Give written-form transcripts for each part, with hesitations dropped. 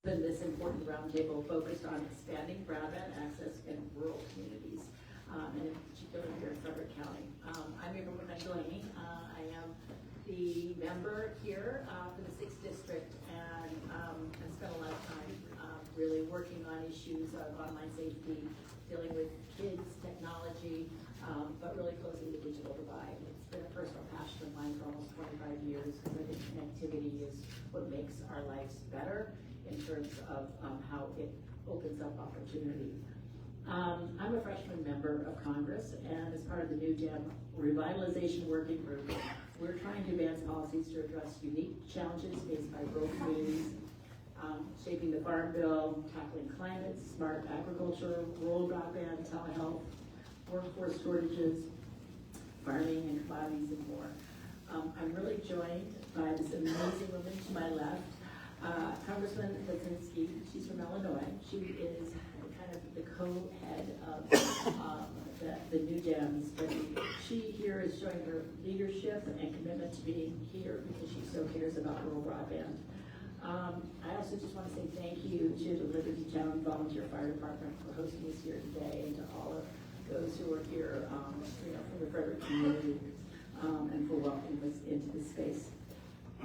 In this important roundtable focused on expanding broadband access in rural communities, and in particular here in Frederick County. I'm your Congresswoman Nikki Budzinski. I am the member here for the 6th District, and I spent a lot of time really working on issues of online safety, dealing with kids, technology, but really closing the digital divide. It's been a personal passion of mine for almost 25 years because I think connectivity is what makes our lives better in terms of how it opens up opportunity. I'm a freshman member of Congress, and as part of the New Dem Revitalization Working Group, we're trying to advance policies to address unique challenges faced by rural communities, shaping the Farm Bill, tackling climate, smart agriculture, rural broadband, telehealth, workforce shortages, farming and commodities, and more. I'm really joined by this amazing woman to my left, Congresswoman Budzinski. She's from Illinois. She is kind of the co-head of the New Dems, but she here is showing her leadership and commitment to being here because she so cares about rural broadband. I also just want to say thank you to the Liberty Town Volunteer Fire Department for hosting us here today, and to all of those who are here from the Frederick community, and for welcoming us into this space.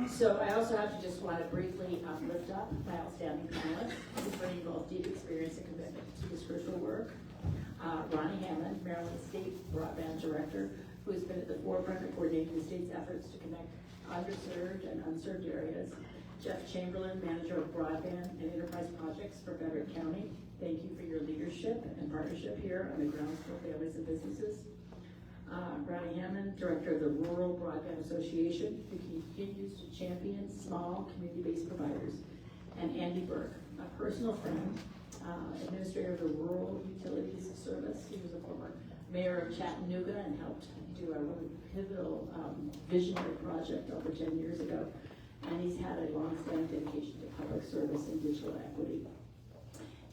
So I also have to just want to briefly lift up my outstanding panelists who bring both deep experience and commitment to this crucial work. Ronnie Hammond, Maryland State Broadband Director, who has been at the forefront of coordinating the state's efforts to connect underserved and unserved areas. Jeff Chamberlain, Manager of Broadband and Enterprise Projects for Frederick County. Thank you for your leadership and partnership here on the grounds for families and businesses. Ronnie Hammond, Director of the Rural Broadband Association, who continues to champion small community-based providers. And Andy Burke, a personal friend, Administrator of the Rural Utilities Service. He was a former mayor of Chattanooga and helped do a really pivotal visionary project over 10 years ago. And he's had a long-standing dedication to public service and digital equity.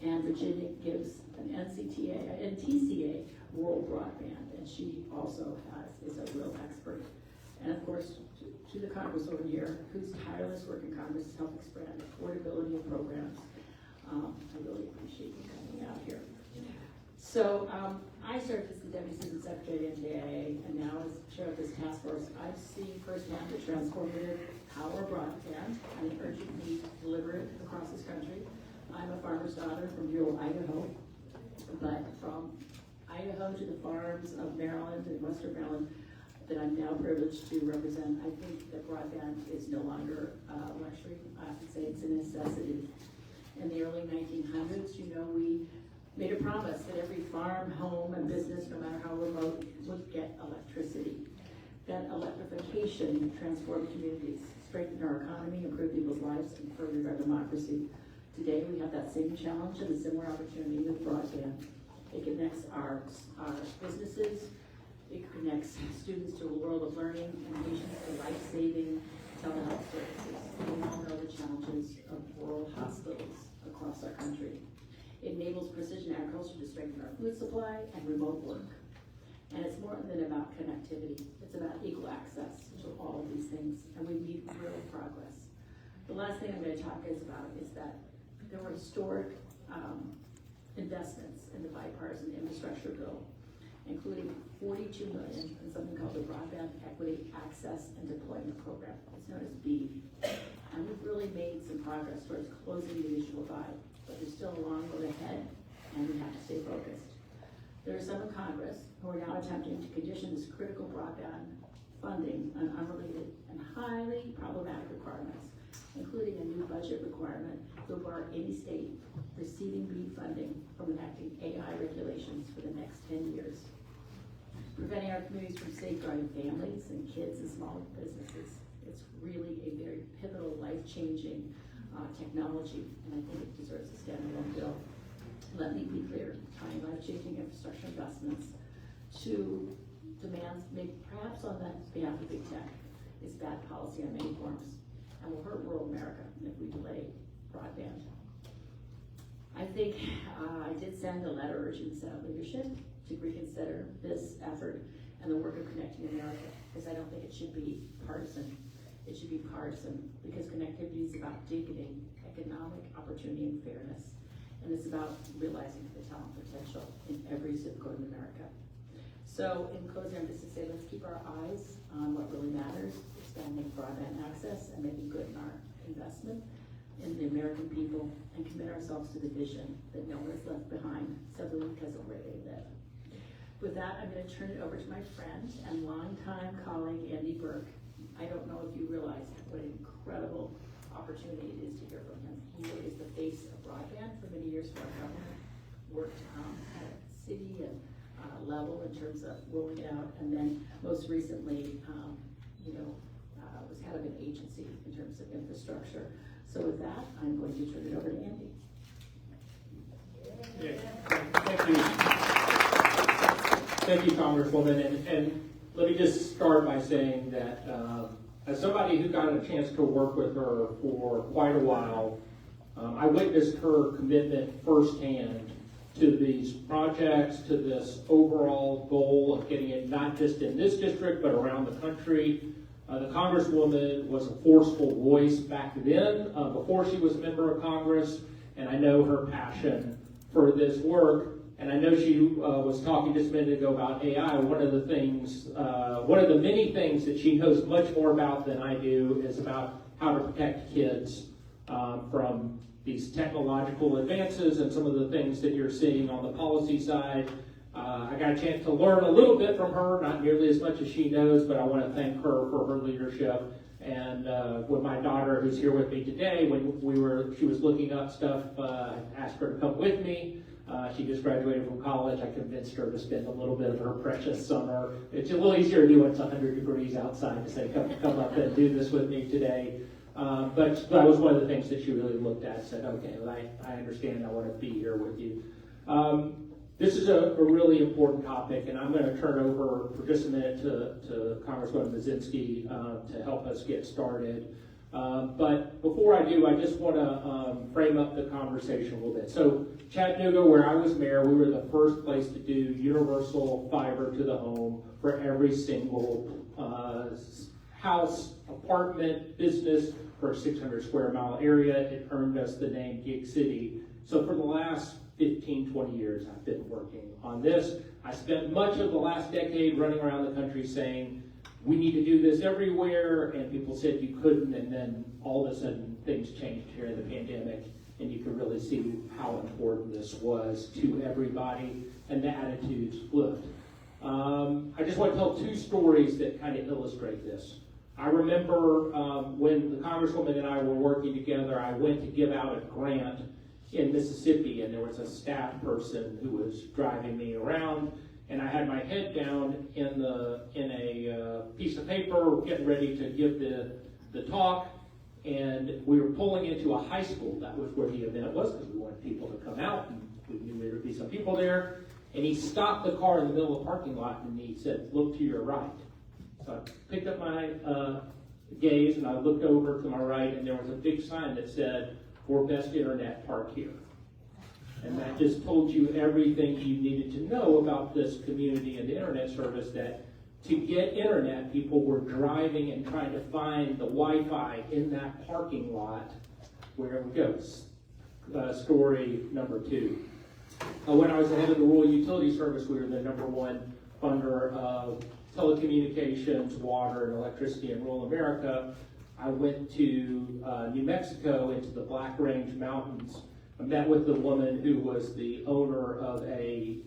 And Virginia gives an NTCA Rural Broadband, and she also is a real expert. And of course, to the Congresswoman here, whose tireless work in Congress has helped expand affordability of programs. I really appreciate you coming out here. So I served as the Deputy Assistant Secretary of NTCA, and now as chair of this task force. I've seen firsthand the transformative power of broadband and the urgent need to deliver it across this country. I'm a farmer's daughter from rural Idaho, but from Idaho to the farms of Maryland and Western Maryland that I'm now privileged to represent, I think that broadband is no longer a luxury. I have to say it's a necessity. In the early 1900s, we made a promise that every farm, home, and business, no matter how remote, would get electricity. That electrification transformed communities, strengthened our economy, improved people's lives, and furthered our democracy. Today, we have that same challenge and a similar opportunity with broadband. It connects our businesses, it connects students to a world of learning, and patients to life-saving telehealth services. We all know the challenges of rural hospitals across our country. It enables precision agriculture to strengthen our food supply and remote work. And it's more than about connectivity. It's about equal access to all of these things, and we need real progress. The last thing I'm going to talk about is that there were historic investments in the bipartisan infrastructure bill, including $42 million in something called the Broadband Equity Access and Deployment Program. It's known as BEAD. And we've really made some progress towards closing the digital divide, but there's still a long road ahead, and we have to stay focused. There are some in Congress who are now attempting to condition this critical broadband funding on unrelated and highly problematic requirements, including a new budget requirement to bar any state receiving BEAD funding from enacting AI regulations for the next 10 years, preventing our communities from safeguarding families and kids and small businesses. It's really a very pivotal, life-changing technology, and I think it deserves a standalone bill. Let me be clear, tying life-changing infrastructure investments to demands made perhaps on that behalf of big tech is bad policy on many forms, and will hurt rural America if we delay broadband. I think I did send a letter urging the Senate leadership to reconsider this effort and the work of Connecting America, because I don't think it should be partisan. It should be partisan, because connectivity is about deepening economic opportunity and fairness. And it's about realizing the talent potential in every zip code in America. So in closing, I'm just to say, let's keep our eyes on what really matters, expanding broadband access and making good in our investment in the American people, and commit ourselves to the vision that no one is left behind simply because of where they live. With that, I'm going to turn it over to my friend and longtime colleague, Andy Burke. I don't know if you realize what an incredible opportunity it is to hear from him. He really is the face of broadband for many years for our government, worked at a city and level in terms of rolling it out, and then most recently, was head of an agency in terms of infrastructure. So with that, I'm going to turn it over to Andy. Thank you. Thank you, Congresswoman. And let me just start by saying that as somebody who got a chance to work with her for quite a while, I witnessed her commitment firsthand to these projects, to this overall goal of getting it not just in this district, but around the country. The Congresswoman was a forceful voice back then, before she was a member of Congress, and I know her passion for this work. And I know she was talking just a minute ago about AI. One of the many things that she knows much more about than I do is about how to protect kids from these technological advances and some of the things that you're seeing on the policy side. I got a chance to learn a little bit from her, not nearly as much as she knows, but I want to thank her for her leadership. And with my daughter, who's here with me today, when she was looking up stuff, I asked her to come with me. She just graduated from college. I convinced her to spend a little bit of her precious summer. It's a little easier to do when it's 100 degrees outside to say, come up and do this with me today. But that was one of the things that she really looked at and said, okay, well, I understand, I want to be here with you. This is a really important topic, and I'm going to turn over for just a minute to Congresswoman Budzinski to help us get started. But before I do, I just want to frame up the conversation a little bit. So Chattanooga, where I was mayor, we were the first place to do universal fiber to the home for every single house, apartment, business for a 600 square mile area. It earned us the name Gig City. So for the last 15, 20 years, I've been working on this. I spent much of the last decade running around the country saying, we need to do this everywhere, and people said you couldn't, and then all of a sudden things changed here in the pandemic, and you can really see how important this was to everybody, and the attitudes flipped. I just want to tell two stories that kind of illustrate this. I remember when the Congresswoman and I were working together, I went to give out a grant in Mississippi, and there was a staff person who was driving me around, and I had my head down in a piece of paper, getting ready to give the talk, and we were pulling into a high school. That was where the event was, because we wanted people to come out, and we knew there would be some people there. And he stopped the car in the middle of the parking lot, and he said, "Look to your right." So I picked up my gaze, and I looked over to my right, and there was a big sign that said, "For best internet, park here." And that just told you everything you needed to know about this community and the internet service, that to get internet, people were driving and trying to find the Wi-Fi in that parking lot where it goes. Story number two. When I was the head of the Rural Utility Service, we were the #1 funder of telecommunications, water, and electricity in rural America. I went to New Mexico, into the Black Range Mountains. I met with the woman who was the owner of a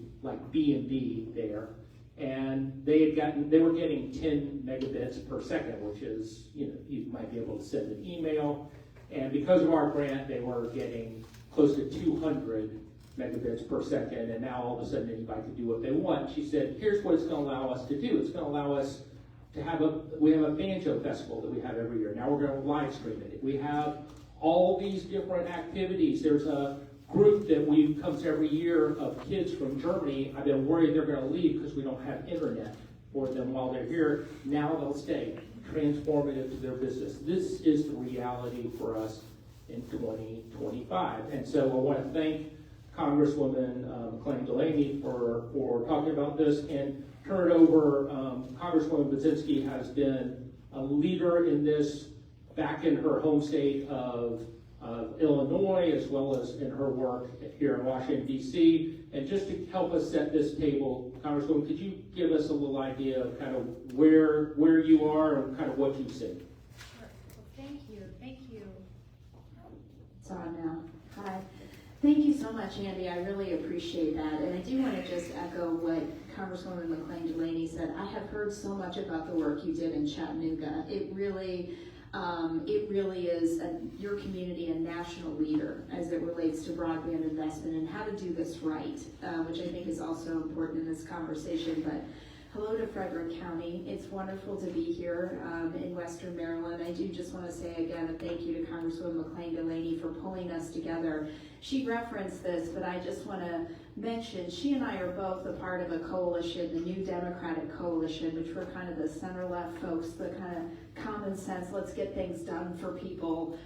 B&B there, and they were getting 10 megabits per second, which is, you might be able to send an email. And because of our grant, they were getting close to 200 megabits per second, and now all of a sudden anybody can do what they want. She said, here's what it's going to allow us to do. It's going to allow us to we have a banjo festival that we have every year. Now we're going to live stream it. We have all these different activities. There's a group that comes every year of kids from Germany. I've been worried they're going to leave because we don't have internet for them while they're here. Now they'll stay. Transformative to their business. This is the reality for us in 2025. And so I want to thank Congresswoman McLean Delaney for talking about this, and turn it over. Congresswoman Budzinski has been a leader in this back in her home state of of Illinois, as well as in her work here in Washington, D.C. And just to help us set this table, Congresswoman, could you give us a little idea of kind of where you are and kind of what you see? Sure. Well, thank you. It's on now. Hi. Thank you so much, Andy. I really appreciate that. And I do want to just echo what Congresswoman McLean Delaney said. I have heard so much about the work you did in Chattanooga. It really is your community a national leader as it relates to broadband investment and how to do this right, which I think is also important in this conversation. But hello to Frederick County. It's wonderful to be here in Western Maryland. I do just want to say again a thank you to Congresswoman McLean Delaney for pulling us together. She referenced this, but I just want to mention she and I are both a part of a coalition, the New Democratic Coalition, which we're kind of the center-left folks, the kind of common sense, let's get things done for people,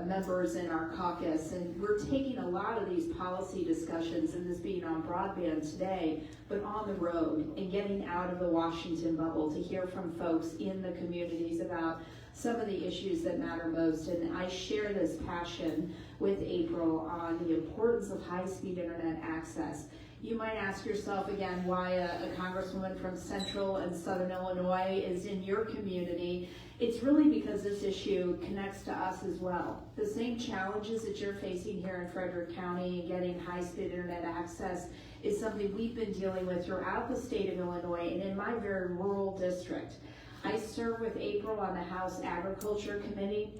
members in our caucus. And we're taking a lot of these policy discussions, and this being on broadband today, but on the road and getting out of the Washington bubble to hear from folks in the communities about some of the issues that matter most. And I share this passion with April on the importance of high-speed internet access. You might ask yourself again why a congresswoman from central and southern Illinois is in your community. It's really because this issue connects to us as well. The same challenges that you're facing here in Frederick County and getting high-speed internet access is something we've been dealing with throughout the state of Illinois and in my very rural district. I serve with April on the House Agriculture Committee,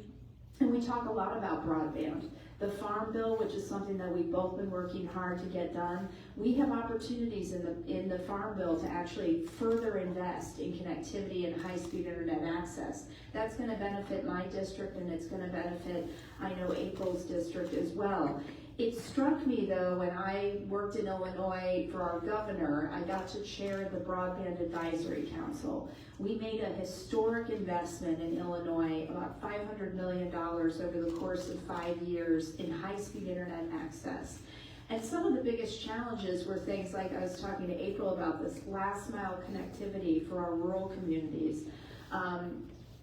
and we talk a lot about broadband. The Farm Bill, which is something that we've both been working hard to get done, we have opportunities in the Farm Bill to actually further invest in connectivity and high-speed internet access. That's going to benefit my district, and it's going to benefit, I know, April's district as well. It struck me, though, when I worked in Illinois for our governor, I got to chair the Broadband Advisory Council. We made a historic investment in Illinois, about $500 million over the course of 5 years in high-speed internet access. And some of the biggest challenges were things like, I was talking to April about this last-mile connectivity for our rural communities.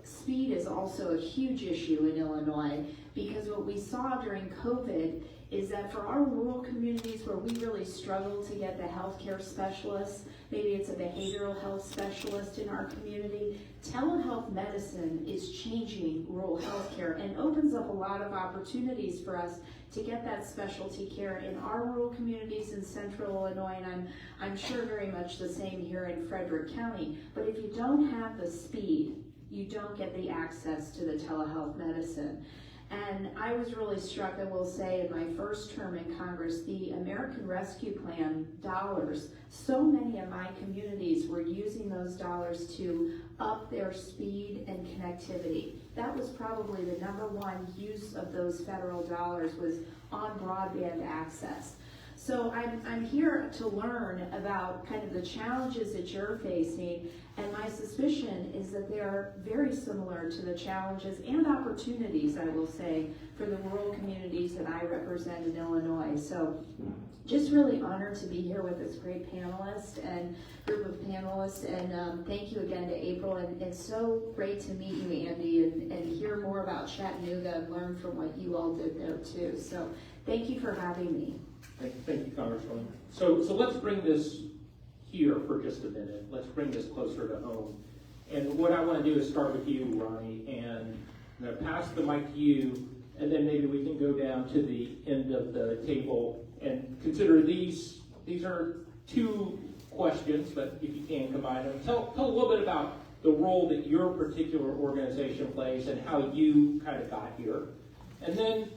Speed is also a huge issue in Illinois, because what we saw during COVID is that for our rural communities where we really struggle to get the healthcare specialists, maybe it's a behavioral health specialist in our community, telehealth medicine is changing rural healthcare and opens up a lot of opportunities for us to get that specialty care in our rural communities in central Illinois, and I'm sure very much the same here in Frederick County. But if you don't have the speed, you don't get the access to the telehealth medicine. And I was really struck, I will say, in my first term in Congress, the American Rescue Plan dollars, so many of my communities were using those dollars to up their speed and connectivity. That was probably the #1 use of those federal dollars, was on broadband access. So I'm here to learn about kind of the challenges that you're facing, and my suspicion is that they are very similar to the challenges and opportunities, I will say, for the rural communities that I represent in Illinois. So just really honored to be here with this great panelist and group of panelists, and thank you again to April, and it's so great to meet you, Andy, and hear more about Chattanooga and learn from what you all did there too. So thank you for having me. Thank you, Congresswoman. So let's bring this here for just a minute. Let's bring this closer to home. And what I want to do is start with you, Ronnie, and I'm going to pass the mic to you, and then maybe we can go down to the end of the table and consider these are 2 questions, but if you can combine them. Tell a little bit about the role that your particular organization plays and how you kind of got here. And then,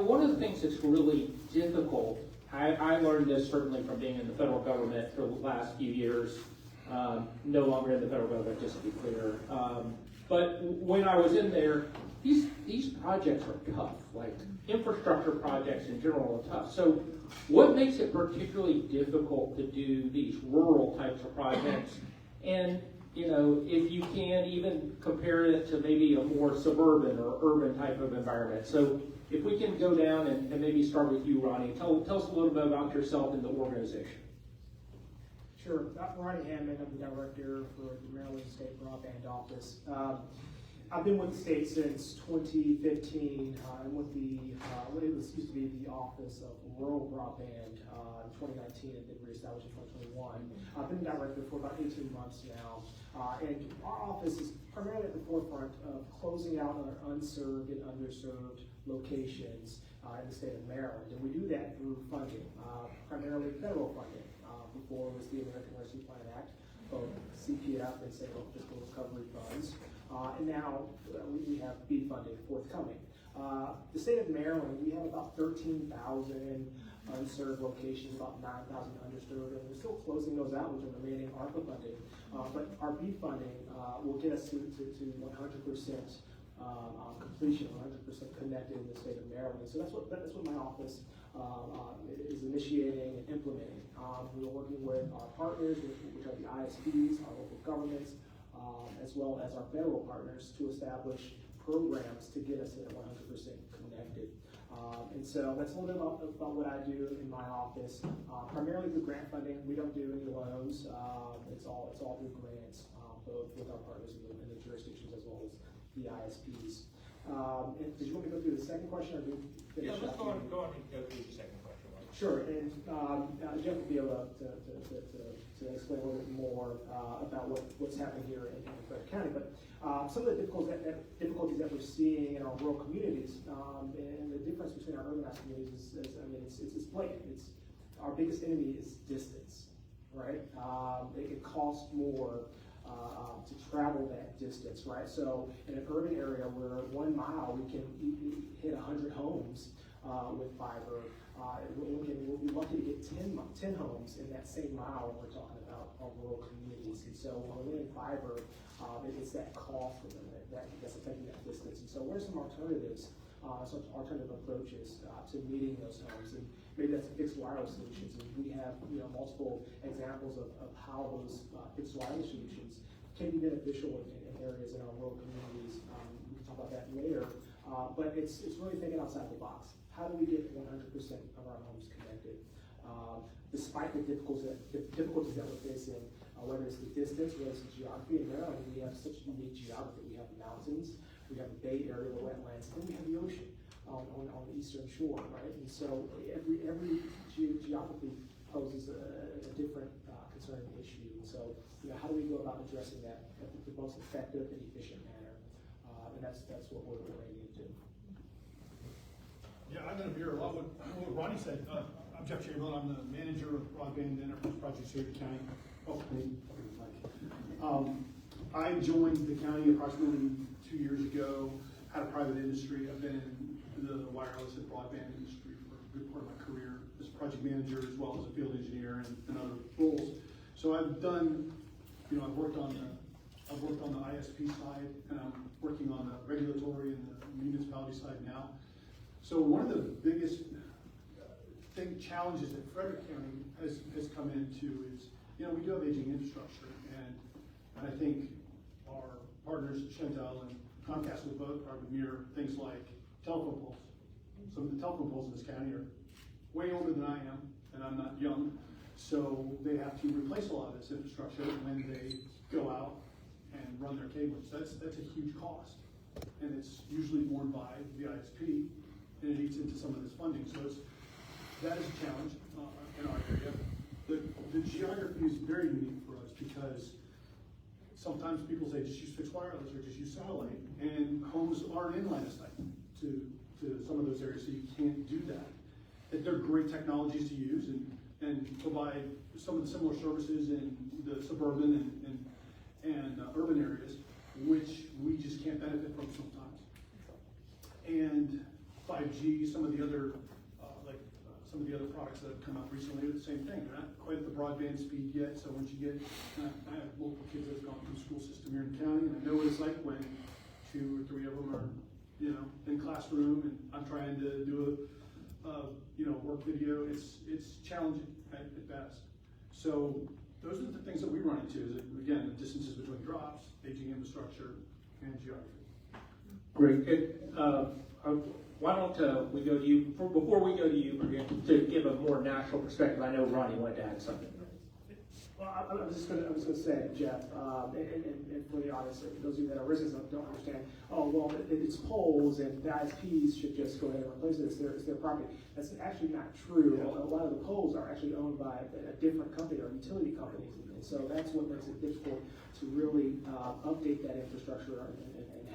one of the things that's really difficult, I learned this certainly from being in the federal government for the last few years, no longer in the federal government, just to be clear. But when I was in there, these projects are tough, like infrastructure projects in general are tough. So what makes it particularly difficult to do these rural types of projects? And if you can even compare it to maybe a more suburban or urban type of environment. So if we can go down and maybe start with you, Ronnie, tell us a little bit about yourself and the organization. Sure. Ronnie Hammond, I'm the director for the Maryland State Broadband Office. I've been with the state since 2015. I'm with what used to be the Office of Rural Broadband in 2019 and then reestablished in 2021. I've been director for about 18 months now. And our office is primarily at the forefront of closing out our unserved and underserved locations in the state of Maryland. And we do that through funding, primarily federal funding. Before it was the American Rescue Plan Act, both CPF and state fiscal recovery funds. And now we have BEAD funding forthcoming. The state of Maryland, we have about 13,000 unserved locations, about 9,000 underserved, and we're still closing those out with the remaining ARPA funding. But our BEAD funding will get us to 100% completion, 100% connected in the state of Maryland. So that's what my office is initiating and implementing. We're working with our partners, which are the ISPs, our local governments, as well as our federal partners to establish programs to get us at 100% connected. And so that's a little bit about what I do in my office. Primarily through grant funding. We don't do any loans. It's all through grants, both with our partners in the jurisdictions as well as the ISPs. And did you want me to go through the second question, or do you finish? Yeah, let's go on and go through the second question. Right? Sure, and Jeff will be able to explain a little bit more about what's happening here in Frederick County. But some of the difficulties that we're seeing in our rural communities, and the difference between our urbanized communities is blatant. Our biggest enemy is distance, right? It can cost more to travel that distance, right? So in an urban area where 1 mile we can hit 100 homes with fiber, we'll be lucky to get 10 homes in that same mile when we're talking about our rural communities. And so when we're laying fiber, it's that cost for them that's affecting that distance. And so what are some alternatives, some alternative approaches to meeting those homes? And maybe that's fixed wireless solutions. And we have multiple examples of how those fixed wireless solutions can be beneficial in areas in our rural communities. We can talk about that later. But it's really thinking outside the box. How do we get 100% of our homes connected? Despite the difficulties that we're facing, whether it's the distance, whether it's the geography. In Maryland, we have such unique geography. We have mountains, we have the Bay Area, the wetlands, and we have the ocean on the eastern shore, right? And so every geography poses a different concerning issue. And so, how do we go about addressing that in the most effective and efficient manner? And that's what we're aiming to do. Yeah, I'm going to mirror a lot of what Ronnie said. I'm Jeff Chamberlain. I'm the manager of broadband enterprise projects here at the county. I joined the county approximately 2 years ago. Had a private industry. I've been in the wireless and broadband industry for a good part of my career as a project manager as well as a field engineer and other roles. So I've done, I've worked on the ISP side, and I'm working on the regulatory and the municipality side now. So one of the biggest challenges that Frederick County has come into is, we do have aging infrastructure, and I think our partners, Chantel and Comcast, will both probably mirror things like telephone poles. Some of the telephone poles in this county are way older than I am, and I'm not young, so they have to replace a lot of this infrastructure when they go out and run their cables. That's a huge cost, and it's usually borne by the ISP, and it eats into some of this funding. So that is a challenge in our area. The geography is very unique for us because sometimes people say just use fixed wireless or just use satellite, and homes aren't in line of sight to some of those areas, so you can't do that. They're great technologies to use and provide some of the similar services in the suburban and urban areas, which we just can't benefit from sometimes. And 5G, some of the other products that have come out recently are the same thing. They're not quite at the broadband speed yet, so once you get, I have multiple kids that have gone through the school system here in the county, and I know what it's like when 2 or 3 of them are, in classroom, and I'm trying to do a work video. It's challenging at best. So those are the things that we run into, is again, the distances between drops, aging infrastructure, and geography. Great. Why don't we go to you, before we go to you, to give a more national perspective. I know Ronnie wanted to add something. Well, I was just gonna say, Jeff, and for the audience, those of you that are residents don't understand, oh, well, it's poles and the ISPs should just go ahead and replace it, it's their property. That's actually not true. A lot of the poles are actually owned by a different company or utility companies. And so that's what makes it difficult to really update that infrastructure and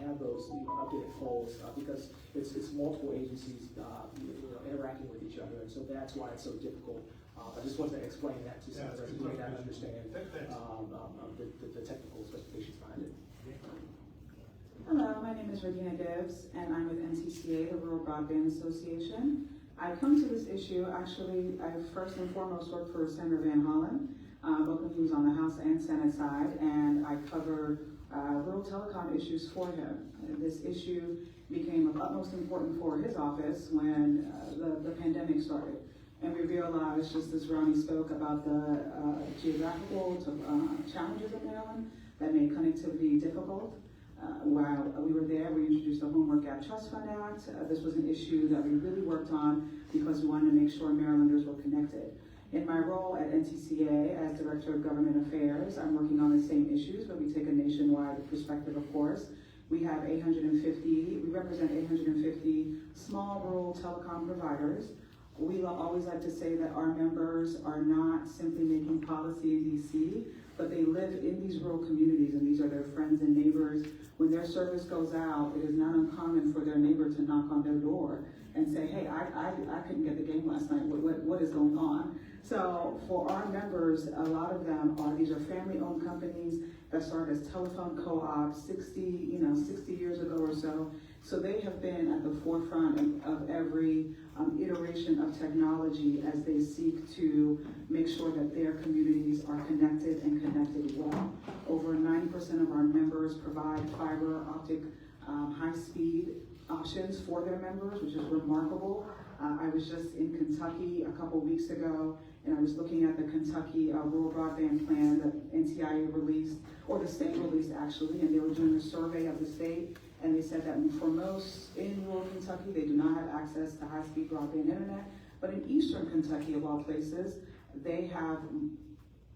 have those updated poles because it's multiple agencies interacting with each other. And so that's why it's so difficult. I just wanted to explain that to some of those who may not understand the technical specifications behind it. Hello, my name is Regina Gibbs, and I'm with NTCA, the Rural Broadband Association. I come to this issue, actually, I first and foremost worked for Senator Van Hollen, both when he was on the House and Senate side, and I covered rural telecom issues for him. This issue became of utmost importance for his office when the pandemic started. And we realized, just as Ronnie spoke about the geographical challenges of Maryland that made connectivity difficult. While we were there, we introduced the Homework Gap Trust Fund Act. This was an issue that we really worked on because we wanted to make sure Marylanders were connected. In my role at NTCA as Director of Government Affairs, I'm working on the same issues, but we take a nationwide perspective, of course. We represent 850 small rural telecom providers. We always like to say that our members are not simply making policy in DC, but they live in these rural communities, and these are their friends and neighbors. When their service goes out, it is not uncommon for their neighbor to knock on their door and say, hey, I couldn't get the game last night, what is going on? So for our members, a lot of them these are family-owned companies that started as telephone co-ops 60 years ago or so. So they have been at the forefront of every iteration of technology as they seek to make sure that their communities are connected and connected well. Over 90% of our members provide fiber optic high-speed options for their members, which is remarkable. I was just in Kentucky a couple weeks ago, and I was looking at the Kentucky Rural Broadband Plan that NTIA released, or the state released actually, and they were doing a survey of the state, and they said that for most in rural Kentucky, they do not have access to high-speed broadband internet, but in eastern Kentucky, of all places, they have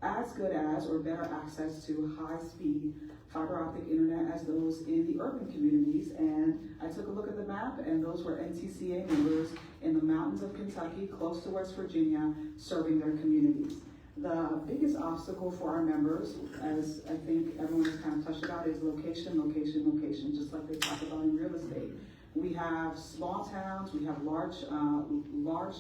as good as or better access to high-speed fiber optic internet as those in the urban communities. And I took a look at the map, and those were NTCA members in the mountains of Kentucky, close to West Virginia, serving their communities. The biggest obstacle for our members, as I think everyone has kind of touched about, is location, location, location, just like they talk about in real estate. We have small towns, we have large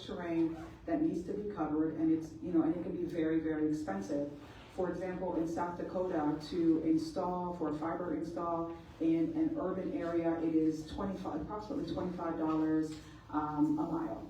terrain that needs to be covered, and and it can be very, very expensive. For example, in South Dakota, to install for a fiber install in an urban area, it is approximately $25 a mile.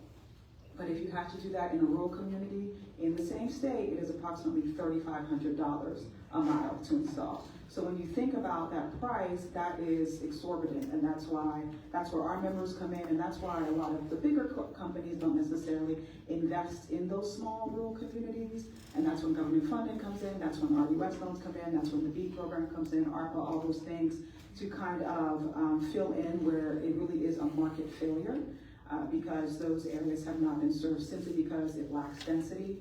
But if you have to do that in a rural community in the same state, it is approximately $3,500 a mile to install. So when you think about that price, that is exorbitant, and that's where our members come in, and that's why a lot of the bigger companies don't necessarily invest in those small rural communities, and that's when government funding comes in, that's when RUS loans come in, that's when the BEAD program comes in, ARPA, all those things to kind of fill in where it really is a market failure. Because those areas have not been served simply because it lacks density.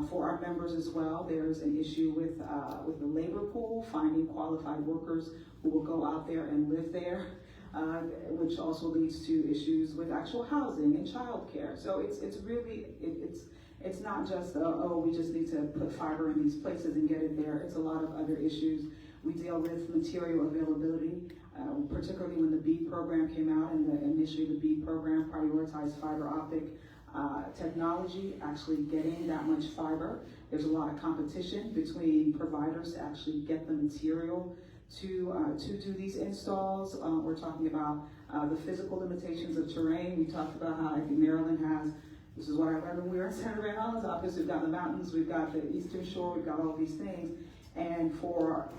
For our members as well, there's an issue with the labor pool, finding qualified workers who will go out there and live there, which also leads to issues with actual housing and childcare. So it's not just we just need to put fiber in these places and get it there. It's a lot of other issues. We deal with material availability. Particularly when the BEAD program came out, and initially the BEAD program prioritized fiber optic technology, actually getting that much fiber. There's a lot of competition between providers to actually get the material to do these installs. We're talking about the physical limitations of terrain. We talked about how Maryland has, this is what I learned when we were in Senator Van Hollen's office, we've got the mountains, we've got the eastern shore, we've got all these things. And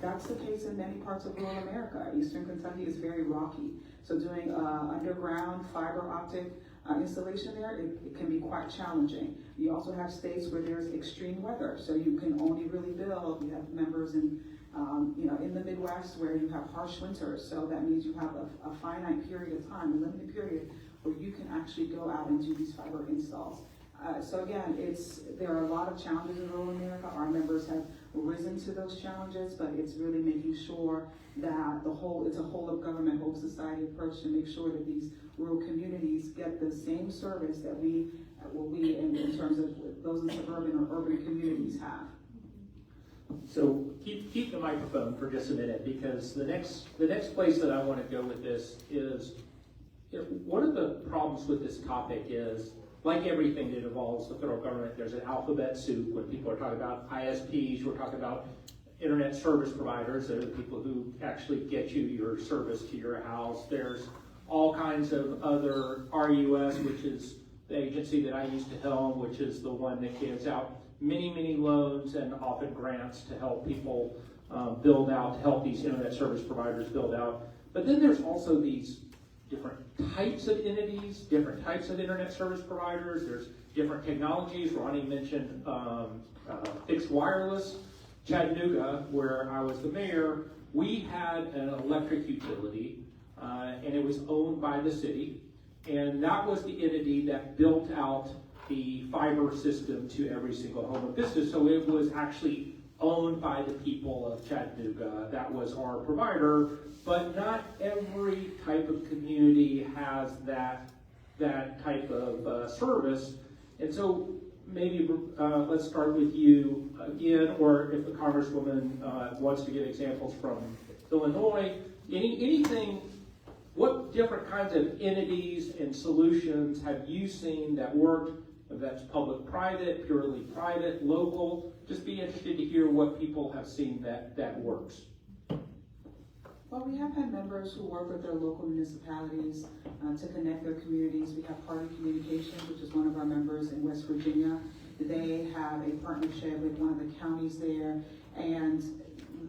that's the case in many parts of rural America. Eastern Kentucky is very rocky. So doing underground fiber optic installation there, it can be quite challenging. You also have states where there's extreme weather. So you can only really build, we have members in the Midwest where you have harsh winters. So that means you have a finite period of time, a limited period, where you can actually go out and do these fiber installs. So again, there are a lot of challenges in rural America. Our members have risen to those challenges, but it's really making sure that it's a whole of government, whole society approach to make sure that these rural communities get the same service that we in terms of those in suburban or urban communities have. So keep the microphone for just a minute, because the next place that I want to go with this is, one of the problems with this topic is, like everything that involves the federal government, there's an alphabet soup. When people are talking about ISPs, we're talking about internet service providers. They're the people who actually get you your service to your house. There's all kinds of other RUS, which is the agency that I used to helm, which is the one that gives out many loans and often grants to help people build out, to help these internet service providers build out. But then there's also these different types of entities, different types of internet service providers. There's different technologies. Ronnie mentioned fixed wireless. Chattanooga, where I was the mayor, we had an electric utility, and it was owned by the city. And that was the entity that built out the fiber system to every single home and business. So it was actually owned by the people of Chattanooga. That was our provider, but not every type of community has that type of service. And so maybe let's start with you again, or if the Congresswoman wants to give examples from Illinois, anything. What different kinds of entities and solutions have you seen that work? If that's public-private, purely private, local, just be interested to hear what people have seen that works. Well, we have had members who work with their local municipalities to connect their communities. We have Party Communications, which is one of our members in West Virginia. They have a partnership with one of the counties there, and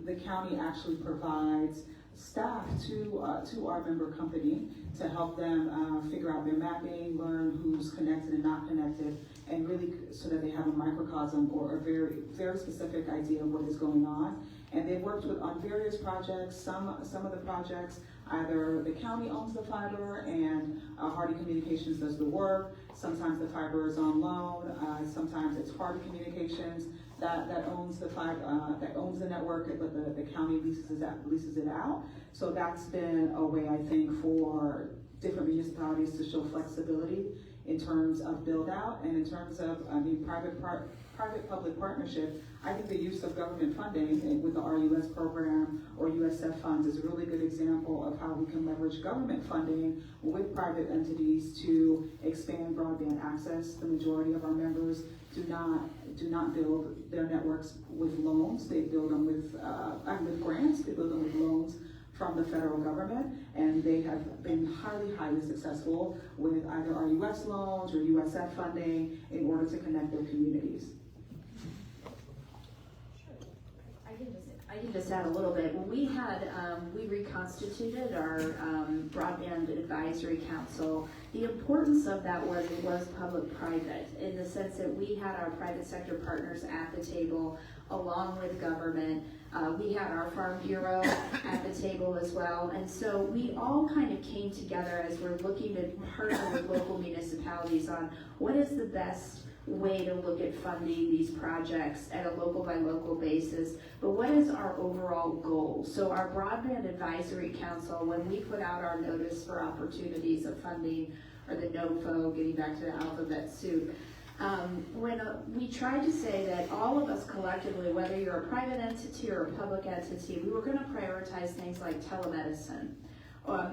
the county actually provides staff to our member company to help them figure out their mapping, learn who's connected and not connected, and really so that they have a microcosm or a very, very specific idea of what is going on. And they've worked on various projects. Some of the projects, either the county owns the fiber and Hardy Communications does the work. Sometimes the fiber is on loan. Sometimes it's Hardy Communications that owns the fiber, that owns the network, but the county leases it out. So that's been a way, I think, for different municipalities to show flexibility in terms of build out and in terms of private-public partnership. I think the use of government funding with the RUS program or USF funds is a really good example of how we can leverage government funding with private entities to expand broadband access. The majority of our members do not build their networks with loans. They build them with grants. They build them with loans from the federal government, and they have been highly successful with either RUS loans or USF funding in order to connect their communities. I can just add a little bit. When we reconstituted our Broadband Advisory Council, the importance of that was it was public-private in the sense that we had our private sector partners at the table along with government. We had our Farm Bureau at the table as well. And so we all kind of came together as we're looking to partner with local municipalities on what is the best way to look at funding these projects at a local by local basis, but what is our overall goal? So our Broadband Advisory Council, when we put out our notice for opportunities of funding, or the NOFO, getting back to the alphabet soup, when we tried to say that all of us collectively, whether you're a private entity or a public entity, we were going to prioritize things like telemedicine.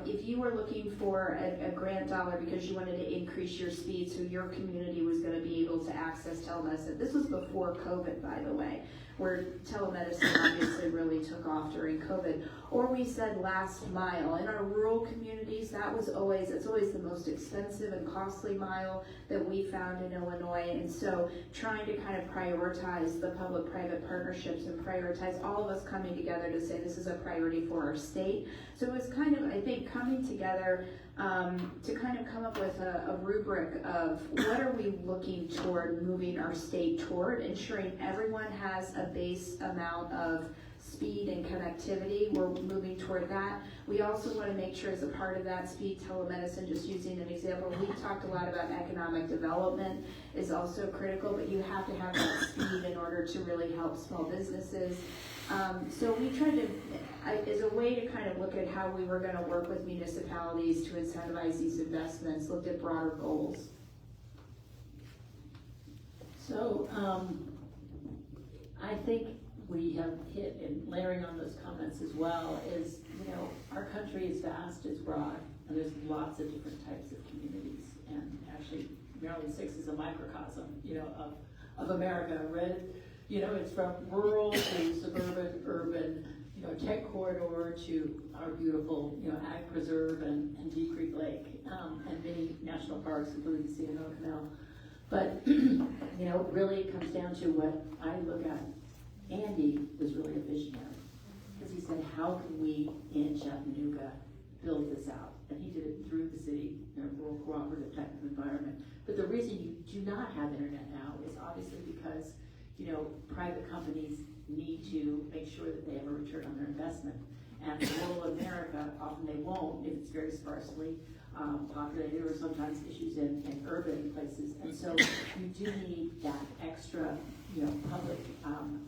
If you were looking for a grant dollar because you wanted to increase your speed so your community was going to be able to access telemedicine. This was before COVID, by the way, where telemedicine obviously really took off during COVID. Or we said last mile. In our rural communities, it's always the most expensive and costly mile that we found in Illinois. And so trying to kind of prioritize the public-private partnerships and prioritize all of us coming together to say this is a priority for our state. So it was kind of, I think, coming together to kind of come up with a rubric of what are we looking toward moving our state toward, ensuring everyone has a base amount of speed and connectivity. We're moving toward that. We also want to make sure as a part of that speed telemedicine, just using an example, we talked a lot about economic development is also critical, but you have to have that speed in order to really help small businesses. So we tried to, as a way to kind of look at how we were going to work with municipalities to incentivize these investments, looked at broader goals. So, I think we have hit, and layering on those comments as well, is, our country is vast, it's broad, and there's lots of different types of communities. And actually, Maryland 6 is a microcosm, of America, right? It's from rural to suburban, urban, tech corridor to our beautiful, ag preserve and Deep Creek Lake, and many national parks, including the C&O Canal. But, really it comes down to what I look at. Andy was really a visionary, because he said, how can we in Chattanooga build this out? And he did it through the city in a rural cooperative type of environment. But the reason you do not have internet now is obviously because, private companies need to make sure that they have a return on their investment. And in rural America, often they won't if it's very sparsely populated, or sometimes issues in urban places. And so you do need that extra, public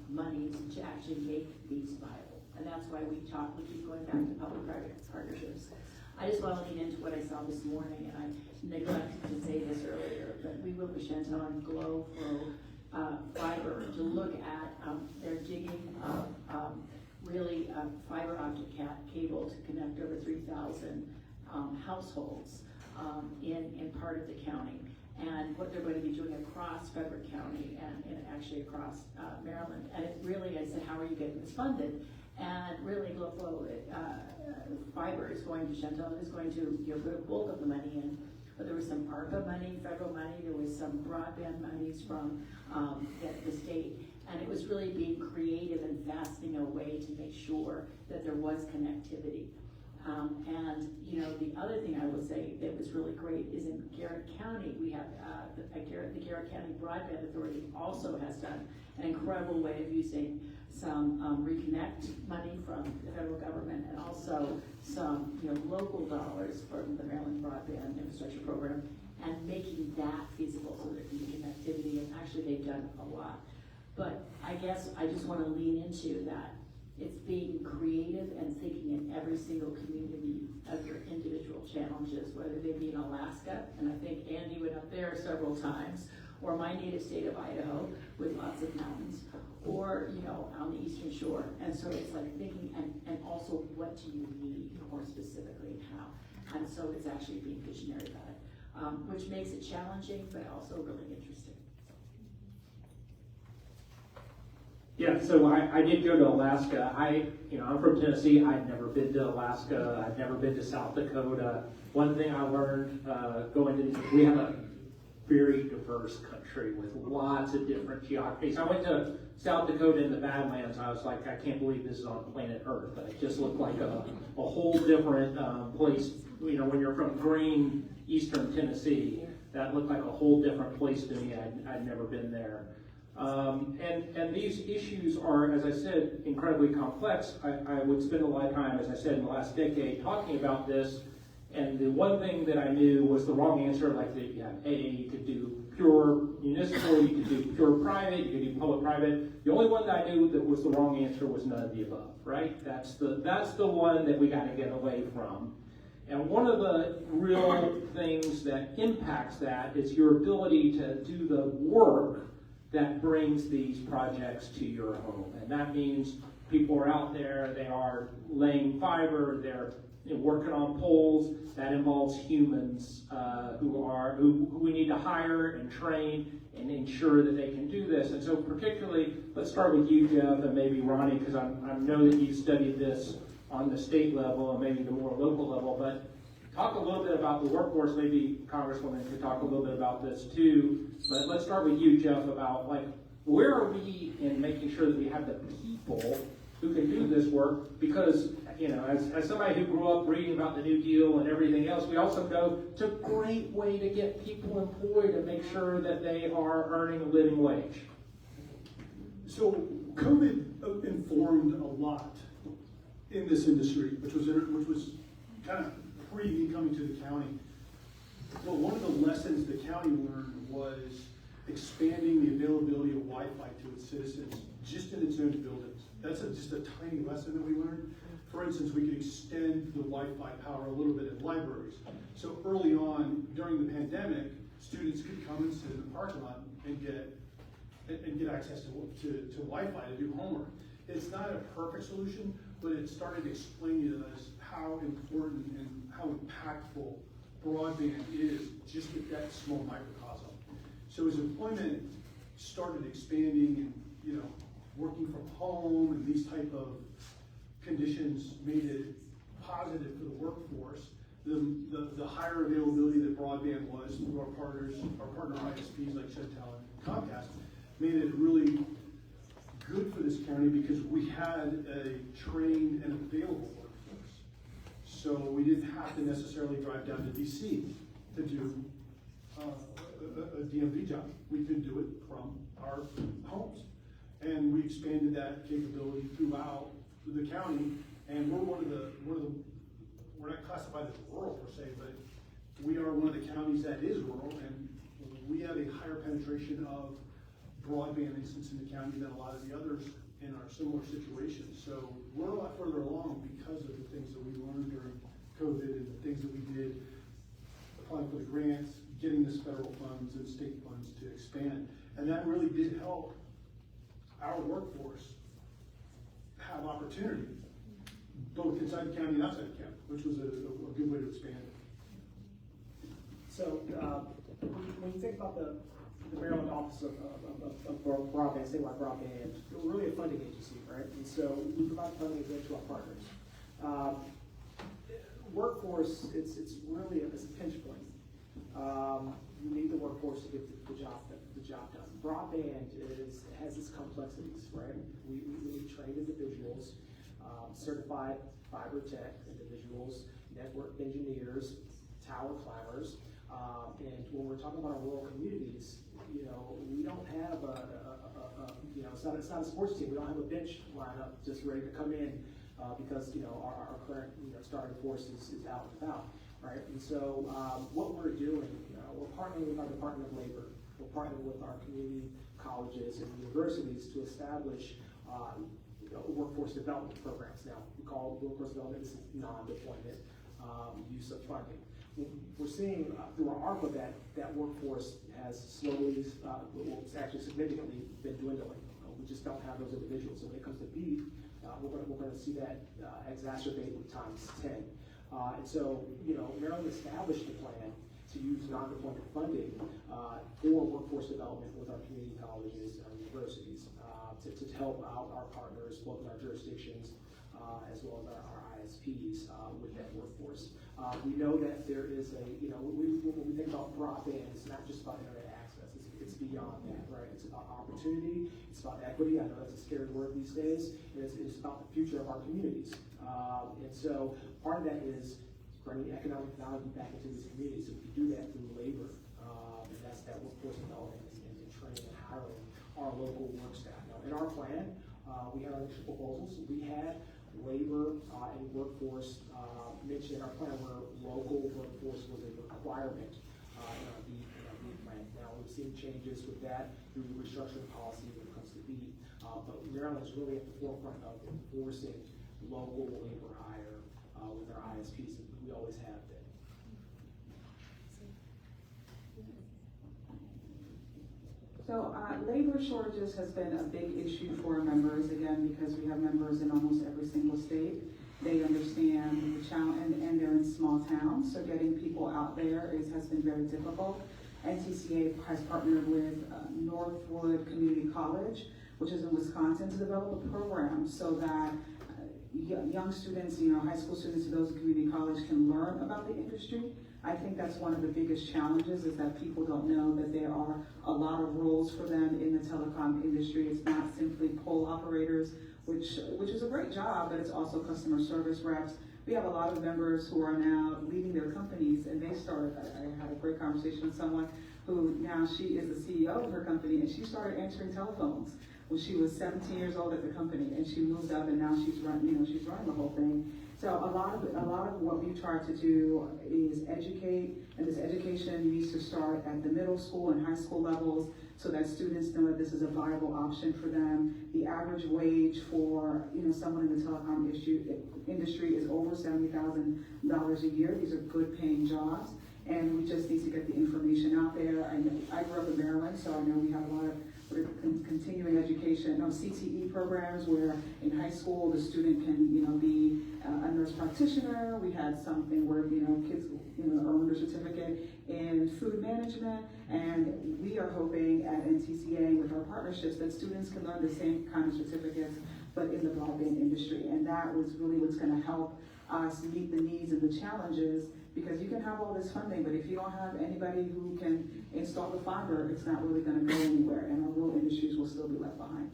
money to actually make these viable. And that's why we keep going back to public-private partnerships. I just want to lean into what I saw this morning, and I neglected to say this earlier, but we will be Chantal and Glow for fiber to look at their digging of really fiber optic cable to connect over 3,000 households in part of the county, and what they're going to be doing across Frederick County and actually across Maryland. And it really, I said, how are you getting this funded? And really, GlowFlow fiber is going to, Chantal is going to put a bulk of the money in. But there was some ARPA money, federal money, there was some broadband monies from the state. And it was really being creative and fashioning a way to make sure that there was connectivity. And the other thing I will say that was really great is in Garrett County, we have the Garrett County Broadband Authority also has done an incredible way of using some reconnect money from the federal government, and also some local dollars from the Maryland Broadband Infrastructure Program, and making that feasible so there can be connectivity. And actually they've done a lot. But I guess I just want to lean into that. It's being creative and thinking in every single community of your individual challenges, whether they be in Alaska, and I think Andy went up there several times, or my native state of Idaho with lots of mountains, or on the Eastern Shore. And so it's like thinking, and also what do you need more specifically and how. And so it's actually being visionary about it, which makes it challenging, but also really interesting. Yeah, so I did go to Alaska. I'm from Tennessee. I'd never been to Alaska. I'd never been to South Dakota. One thing I learned going to these, we have a very diverse country with lots of different geographies. I went to South Dakota in the Badlands. I was like, I can't believe this is on planet Earth. It just looked like a whole different place. When you're from green eastern Tennessee, that looked like a whole different place to me. I'd never been there. And these issues are, as I said, incredibly complex. I would spend a lot of time, as I said, in the last decade talking about this. And the one thing that I knew was the wrong answer, like that you have you could do pure municipal, you could do pure private, you could do public-private. The only one that I knew that was the wrong answer was none of the above, right? That's the one that we got to get away from. And one of the real things that impacts that is your ability to do the work that brings these projects to your home. And that means people are out there, they are laying fiber, they're working on poles. That involves humans who we need to hire and train and ensure that they can do this. And so particularly, let's start with you, Jeff, and maybe Ronnie, because I know that you studied this on the state level and maybe the more local level, but talk a little bit about the workforce. Maybe Congresswoman could talk a little bit about this too. But let's start with you, Jeff, about where are we in making sure that we have the people who can do this work? Because as somebody who grew up reading about the New Deal and everything else, we also know it's a great way to get people employed and make sure that they are earning a living wage. So COVID informed a lot in this industry, which was kind of pre me coming to the county. But one of the lessons the county learned was expanding the availability of Wi-Fi to its citizens just in its own buildings. That's just a tiny lesson that we learned. For instance, we could extend the Wi-Fi power a little bit in libraries. So early on, during the pandemic, students could come and sit in the parking lot and get access to Wi-Fi to do homework. It's not a perfect solution, but it started explaining to us how important and how impactful broadband is just with that small microcosm. So as employment started expanding and, you know, working from home and these type of conditions made it positive for the workforce, the higher availability that broadband was through our partner ISPs like Chantel and Comcast made it really good for this county because we had a trained and available workforce. So we didn't have to necessarily drive down to DC to do a DMV job. We could do it from our homes. And we expanded that capability throughout the county, and we're not classified as rural per se, but we are one of the counties that is rural, and we have a higher penetration of broadband instances in the county than a lot of the others in our similar situations. So we're a lot further along because of the things that we learned during COVID and the things that we did, applying for the grants, getting this federal funds and state funds to expand. And that really did help our workforce have opportunity, both inside the county and outside the county, which was a good way to expand it. So, when you think about the Maryland Office of Broadband, Statewide Broadband, we're really a funding agency, right? And so we provide funding to our partners. Workforce, it's really a pinch point. You need the workforce to get the job done. Broadband has its complexities, right? We need trained individuals, certified fiber tech individuals, network engineers, tower climbers, and when we're talking about our rural communities, you know, we don't have you know, it's not a sports team. We don't have a bench lineup just ready to come in because, you know, our current, you know, starting force is out and about, right? And so what we're doing, we're partnering with our Department of Labor. We're partnering with our community colleges and universities to establish workforce development programs. Now, we call workforce development non-deployment use of funding. We're seeing through our ARPA that workforce has slowly, it's actually significantly been dwindling. We just don't have those individuals. So when it comes to BEAD, we're going to see that exacerbate with times 10. And so, you know, Maryland established a plan to use non-deployment funding for workforce development with our community colleges and our universities to help out our partners, both in our jurisdictions as well as our ISPs with that workforce. We know that there is when we think about broadband, it's not just about internet access, it's beyond that, right? It's about opportunity, it's about equity. I know that's a scary word these days, and it's about the future of our communities. And so part of that is bringing economic value back into these communities. So we can do that through labor, and that's that workforce development and training and hiring our local work staff. Now, in our plan, we had our initial proposals. We had labor and workforce mentioned in our plan where local workforce was a requirement in our BEAD plan. Now, we've seen changes with that through restructuring policy when it comes to BEAD, but Maryland is really at the forefront of enforcing local labor hire with our ISPs, and we always have been. So labor shortages has been a big issue for our members, again, because we have members in almost every single state. They understand the challenge, and they're in small towns, so getting people out there has been very difficult. NTCA has partnered with Northwood Community College, which is in Wisconsin, to develop a program so that young students, high school students in those community college can learn about the industry. I think that's one of the biggest challenges, is that people don't know that there are a lot of roles for them in the telecom industry. It's not simply pole operators, which is a great job, but it's also customer service reps. We have a lot of members who are now leading their companies, and they started, I had a great conversation with someone who now she is the CEO of her company, and she started answering telephones when she was 17 years old at the company, and she moved up, and now she's running the whole thing. So a lot of what we try to do is educate, and this education needs to start at the middle school and high school levels, so that students know that this is a viable option for them. The average wage for someone in the telecom industry is over $70,000 a year. These are good paying jobs, and we just need to get the information out there. I grew up in Maryland, so I know we have a lot of continuing education, CTE programs where in high school the student can be a nurse practitioner. We had something where kids earned their certificate in food management, and we are hoping at NTCA with our partnerships that students can learn the same kind of certificates but in the broadband industry, and that was really what's going to help us meet the needs and the challenges, because you can have all this funding, but if you don't have anybody who can install the fiber, it's not really going to go anywhere, and our rural industries will still be left behind.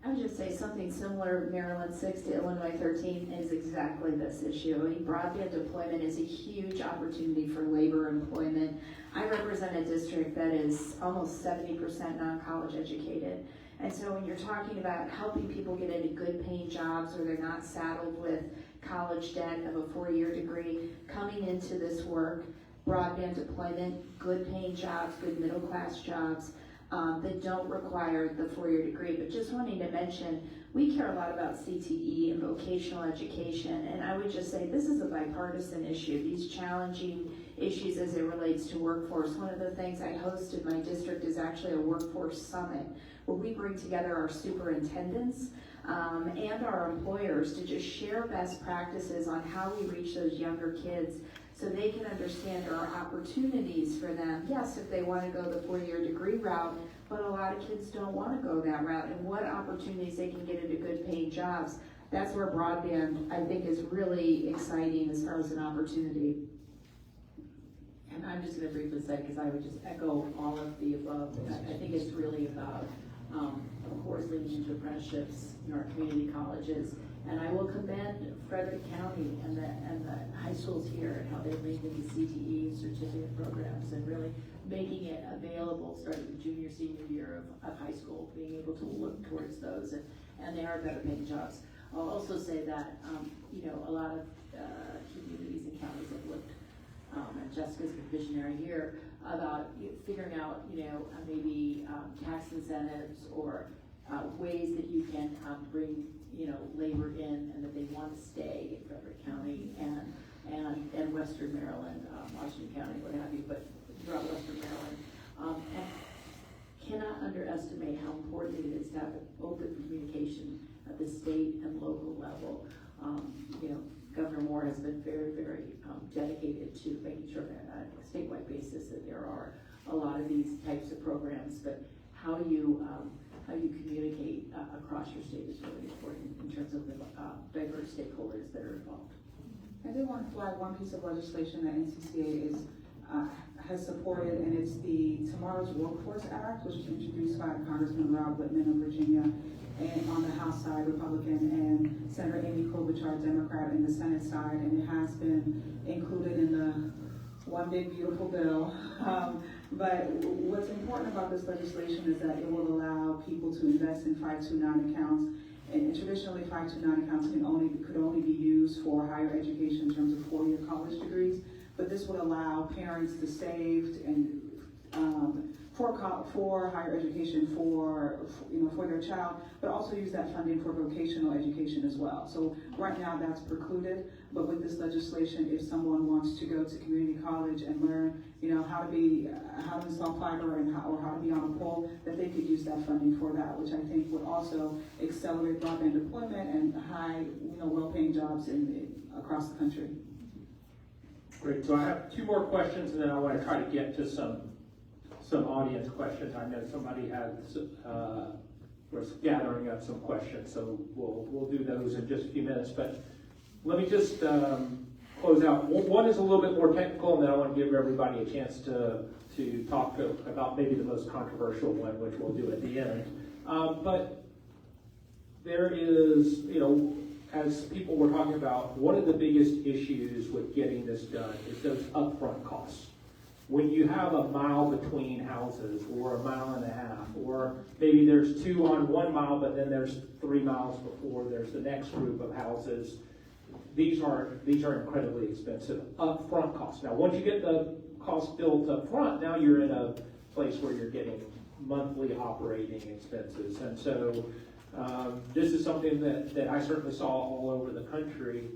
I would just say something similar. Maryland 6 to Illinois 13 is exactly this issue. I mean, broadband deployment is a huge opportunity for labor employment. I represent a district that is almost 70% non-college educated. And so when you're talking about helping people get into good paying jobs where they're not saddled with college debt of a 4-year degree, coming into this work, broadband deployment, good paying jobs, good middle class jobs, that don't require the 4-year degree. But just wanting to mention, we care a lot about CTE and vocational education, and I would just say this is a bipartisan issue, these challenging issues as it relates to workforce. One of the things I host in my district is actually a workforce summit, where we bring together our superintendents and our employers to just share best practices on how we reach those younger kids so they can understand there are opportunities for them. Yes, if they want to go the 4-year degree route, but a lot of kids don't want to go that route, and what opportunities they can get into good paying jobs. That's where broadband, I think, is really exciting as far as an opportunity. And I'm just going to briefly say, because I would just echo all of the above, I think it's really about, of course, leading into apprenticeships in our community colleges. And I will commend Frederick County and the high schools here and how they've linked into CTE certificate programs and really making it available starting the junior, senior year of high school, being able to look towards those, and they are better paying jobs. I'll also say that, a lot of communities and counties have looked, and Jessica's been visionary here, about figuring out, maybe tax incentives or ways that you can bring, labor in and that they want to stay in Frederick County and Western Maryland, Washington County, what have you, but throughout Western Maryland. And cannot underestimate how important it is to have open communication at the state and local level. Governor Moore has been very, very dedicated to making sure that on a statewide basis that there are a lot of these types of programs, but how you communicate across your state is really important in terms of the diverse stakeholders that are involved. I did want to flag one piece of legislation that NTCA has supported, and it's the Tomorrow's Workforce Act, which was introduced by Congressman Rob Whitman of Virginia, and on the House side, Republican, and Senator Amy Klobuchar, Democrat, in the Senate side, and it has been included in the one big beautiful bill. But what's important about this legislation is that it will allow people to invest in 529 accounts. And traditionally, 529 accounts could only be used for higher education in terms of 4-year college degrees. But this would allow parents to save and for higher education for their child, but also use that funding for vocational education as well. So right now that's precluded, but with this legislation, if someone wants to go to community college and learn, how to install fiber and how to be on a pole, that they could use that funding for that, which I think would also accelerate broadband deployment and high, well-paying jobs across the country. Great. So I have 2 more questions, and then I want to try to get to some audience questions. I know somebody was gathering up some questions, so we'll do those in just a few minutes. But let me just close out. One is a little bit more technical, and then I want to give everybody a chance to talk about maybe the most controversial one, which we'll do at the end. But there is, as people were talking about, one of the biggest issues with getting this done is those upfront costs. when you have a mile between houses, or a mile and a half, or maybe there's 2 on 1 mile, but then there's 3 miles before there's the next group of houses, these are incredibly expensive upfront costs. Now, once you get the cost built up front, now you're in a place where you're getting monthly operating expenses. And so this is something that I certainly saw all over the country.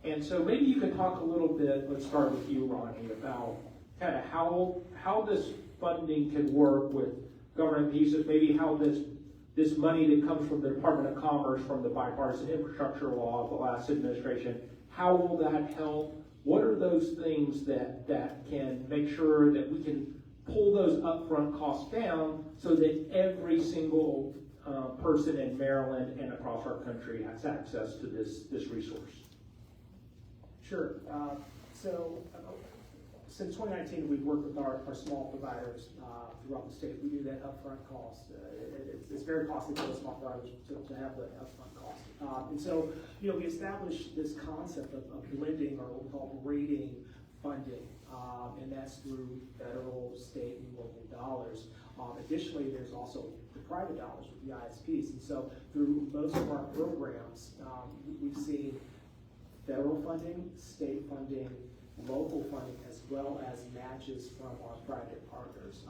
And so maybe you could talk a little bit, let's start with you, Ronnie, about kind of how this funding can work with government pieces, maybe how this money that comes from the Department of Commerce, from the bipartisan infrastructure law of the last administration, how will that help? What are those things that can make sure that we can pull those upfront costs down so that every single person in Maryland and across our country has access to this resource? Sure. Since 2019, we've worked with our small providers throughout the state. We do that upfront cost. It's very costly for the small providers to have the upfront cost. And so, we established this concept of blending, or what we call rating funding, and that's through federal, state, and local dollars. Additionally, there's also the private dollars with the ISPs. And so, through most of our programs, we've seen federal funding, state funding, local funding, as well as matches from our private partners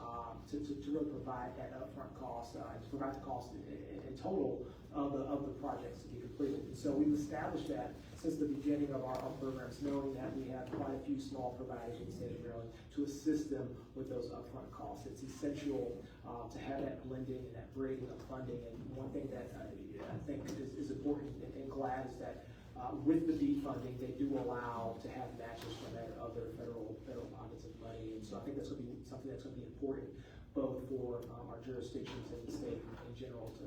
to really provide that upfront cost, to provide the cost in total of the projects to be completed. And so we've established that since the beginning of our programs, knowing that we have quite a few small providers in the state of Maryland to assist them with those upfront costs. It's essential to have that blending and that braiding of funding. And one thing that I think is important and glad is that with the BEAD funding, they do allow to have matches from other federal pockets of money. And so I think that's going to be something that's going to be important both for our jurisdictions and the state in general to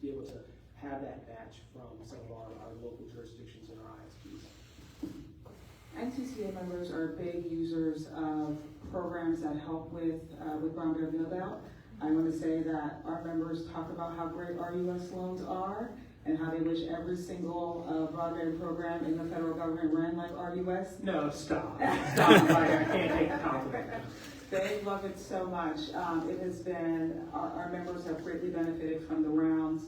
be able to have that match from some of our local jurisdictions and our ISPs. NTCA members are big users of programs that help with broadband build-out. I want to say that our members talk about how great RUS loans are and how they wish every single broadband program in the federal government ran like RUS. No, stop. Stop. I can't take the compliment. They love it so much. It has been, our members have greatly benefited from the rounds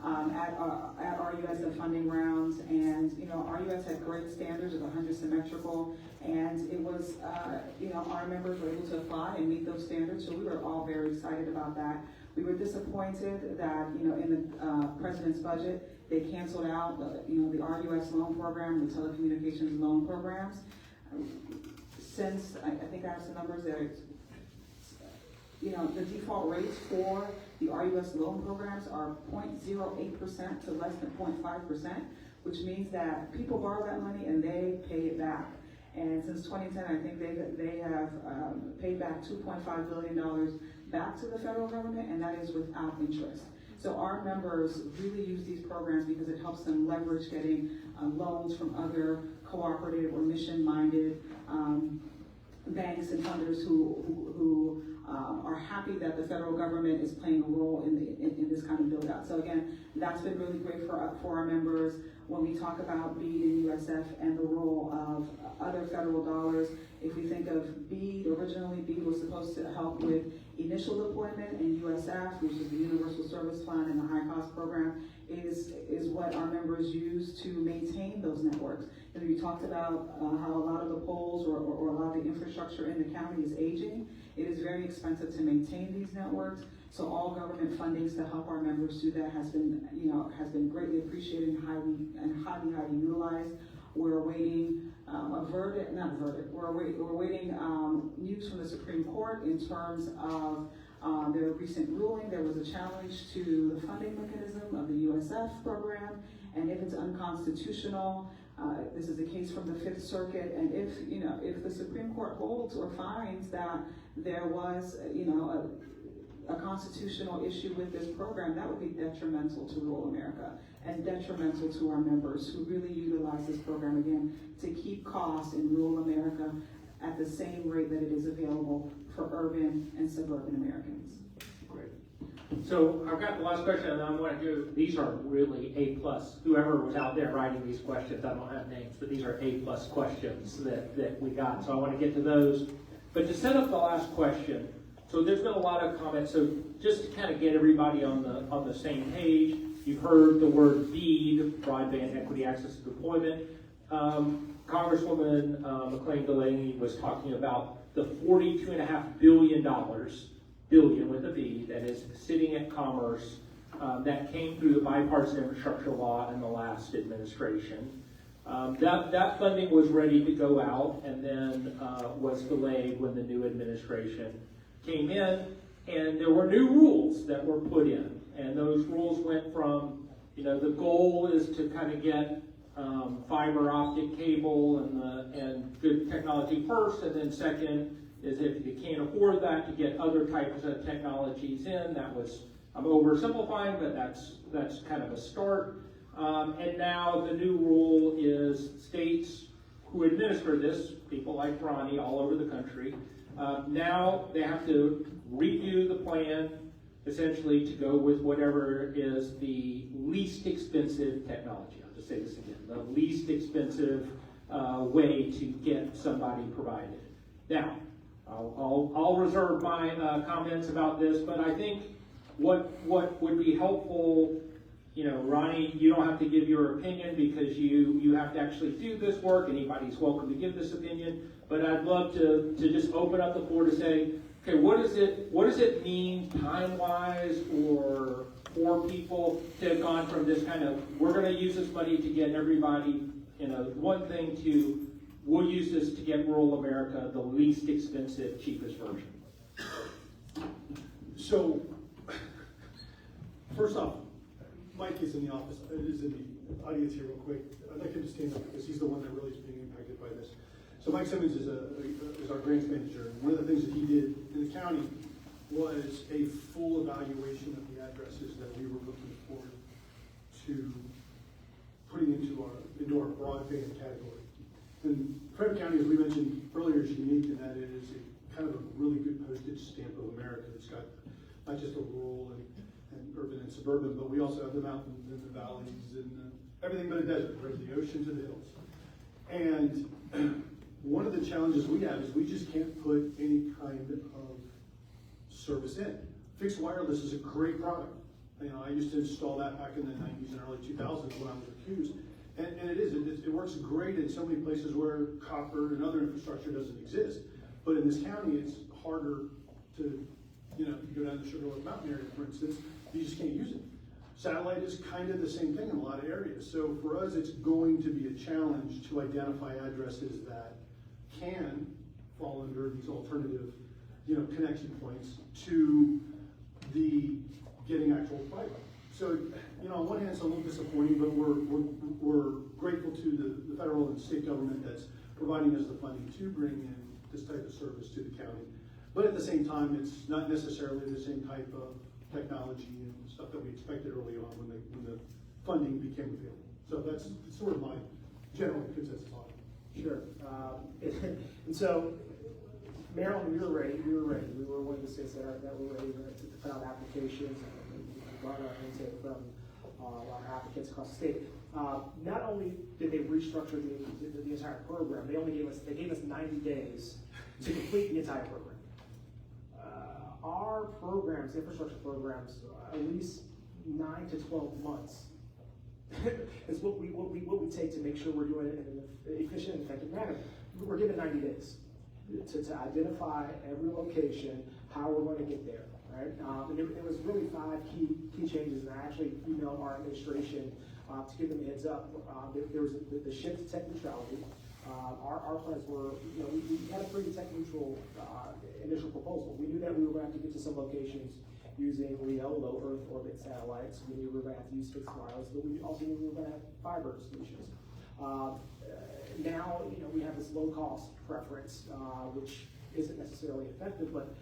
at RUS, the funding rounds, and RUS had great standards of 100 symmetrical, and it was, our members were able to apply and meet those standards, so we were all very excited about that. We were disappointed that, in the president's budget, they canceled out the RUS loan program, the telecommunications loan programs. Since, I think I have some numbers there, the default rates for the RUS loan programs are 0.08% to less than 0.5%, which means that people borrow that money and they pay it back. And since 2010, I think they have paid back $2.5 billion back to the federal government, and that is without interest. So our members really use these programs because it helps them leverage getting loans from other cooperative or mission-minded banks and funders who are happy that the federal government is playing a role in this kind of build-out. So again, that's been really great for our members. When we talk about BEAD and USF and the role of other federal dollars, if we think of BEAD, originally BEAD was supposed to help with initial deployment, and USF, which is the Universal Service Fund and the High Cost Program, is what our members use to maintain those networks. And we talked about how a lot of the poles or a lot of the infrastructure in the county is aging. It is very expensive to maintain these networks. So all government fundings to help our members do that has been greatly appreciated and highly utilized. We're awaiting we're awaiting news from the Supreme Court in terms of their recent ruling. There was a challenge to the funding mechanism of the USF program, and if it's unconstitutional, this is a case from the Fifth Circuit, and if the Supreme Court holds or finds that there was a constitutional issue with this program, that would be detrimental to rural America and detrimental to our members who really utilize this program, again, to keep costs in rural America at the same rate that it is available for urban and suburban Americans. Great. So I've got the last question, and I'm going to do, these are really A+. Whoever was out there writing these questions, I don't have names, but these are A+ questions that we got. So I want to get to those. But to set up the last question, so there's been a lot of comments, so just to kind of get everybody on the same page, you've heard the word BEAD, Broadband Equity Access and Deployment. Congresswoman McLean Delaney was talking about the $42.5 billion with a B, that is sitting at Commerce, that came through the bipartisan infrastructure law in the last administration. That funding was ready to go out and then was delayed when the new administration came in, and there were new rules that were put in, and those rules went from, the goal is to kind of get fiber optic cable and good technology first, and then second is if you can't afford that, to get other types of technologies in. That was, I'm oversimplifying, but that's kind of a start. And now the new rule is states who administer this, people like Ronnie all over the country, now they have to review the plan essentially to go with whatever is the least expensive technology. I'll just say this again, the least expensive way to get somebody provided. Now, I'll reserve my comments about this, but I think what would be helpful, Ronnie, you don't have to give your opinion because you have to actually do this work. Anybody's welcome to give this opinion, but I'd love to just open up the floor to say, okay, what does it mean time-wise or for people to have gone from this kind of, we're going to use this money to get everybody, one thing to, we'll use this to get rural America the least expensive, cheapest version. So, first off, Mike is in the office, is in the audience here real quick. I'd like him to stand up because he's the one that really is being impacted by this. So Mike Simmons is our grants manager. And one of the things that he did in the county was a full evaluation of the addresses that we were looking forward to putting into our broadband category. And Frederick County, as we mentioned earlier, is unique in that it is a kind of a really good postage stamp of America. It's got not just a rural and urban and suburban, but we also have the mountains and the valleys and everything but a desert, from the ocean to the hills. And one of the challenges we have is we just can't put any kind of service in. Fixed wireless is a great product. I used to install that back in the 90s and early 2000s when I was recused. And it works great in so many places where copper and other infrastructure doesn't exist. But in this county, it's harder to, if you go down the Sugarloaf Mountain area, for instance, you just can't use it. Satellite is kind of the same thing in a lot of areas. So for us, it's going to be a challenge to identify addresses that can fall under these alternative, connection points to the getting actual fiber. So, on one hand, it's a little disappointing, but we're grateful to the federal and state government that's providing us the funding to bring in this type of service to the county. But at the same time, it's not necessarily the same type of technology and stuff that we expected early on when the funding became available. So that's sort of my general consensus on it. Sure. And so, Maryland, we were ready. We were one of the states that were ready to put out applications and run our intake from our applicants across the state. Not only did they restructure the entire program, they gave us 90 days to complete the entire program. Our programs, infrastructure programs, at least 9 to 12 months is what we take to make sure we're doing it in an efficient and effective manner. We're given 90 days to identify every location, how we're going to get there, right? And there was really 5 key changes, and I actually emailed our administration to give them a heads up. There was the shift to tech neutrality. Our plans were, we had a pretty tech neutral initial proposal. We knew that we were going to have to get to some locations using LEO, low Earth orbit satellites. We knew we were going to have to use fixed wireless, but we also knew we were going to have fiber solutions. Now, we have this low cost preference, which isn't necessarily effective, but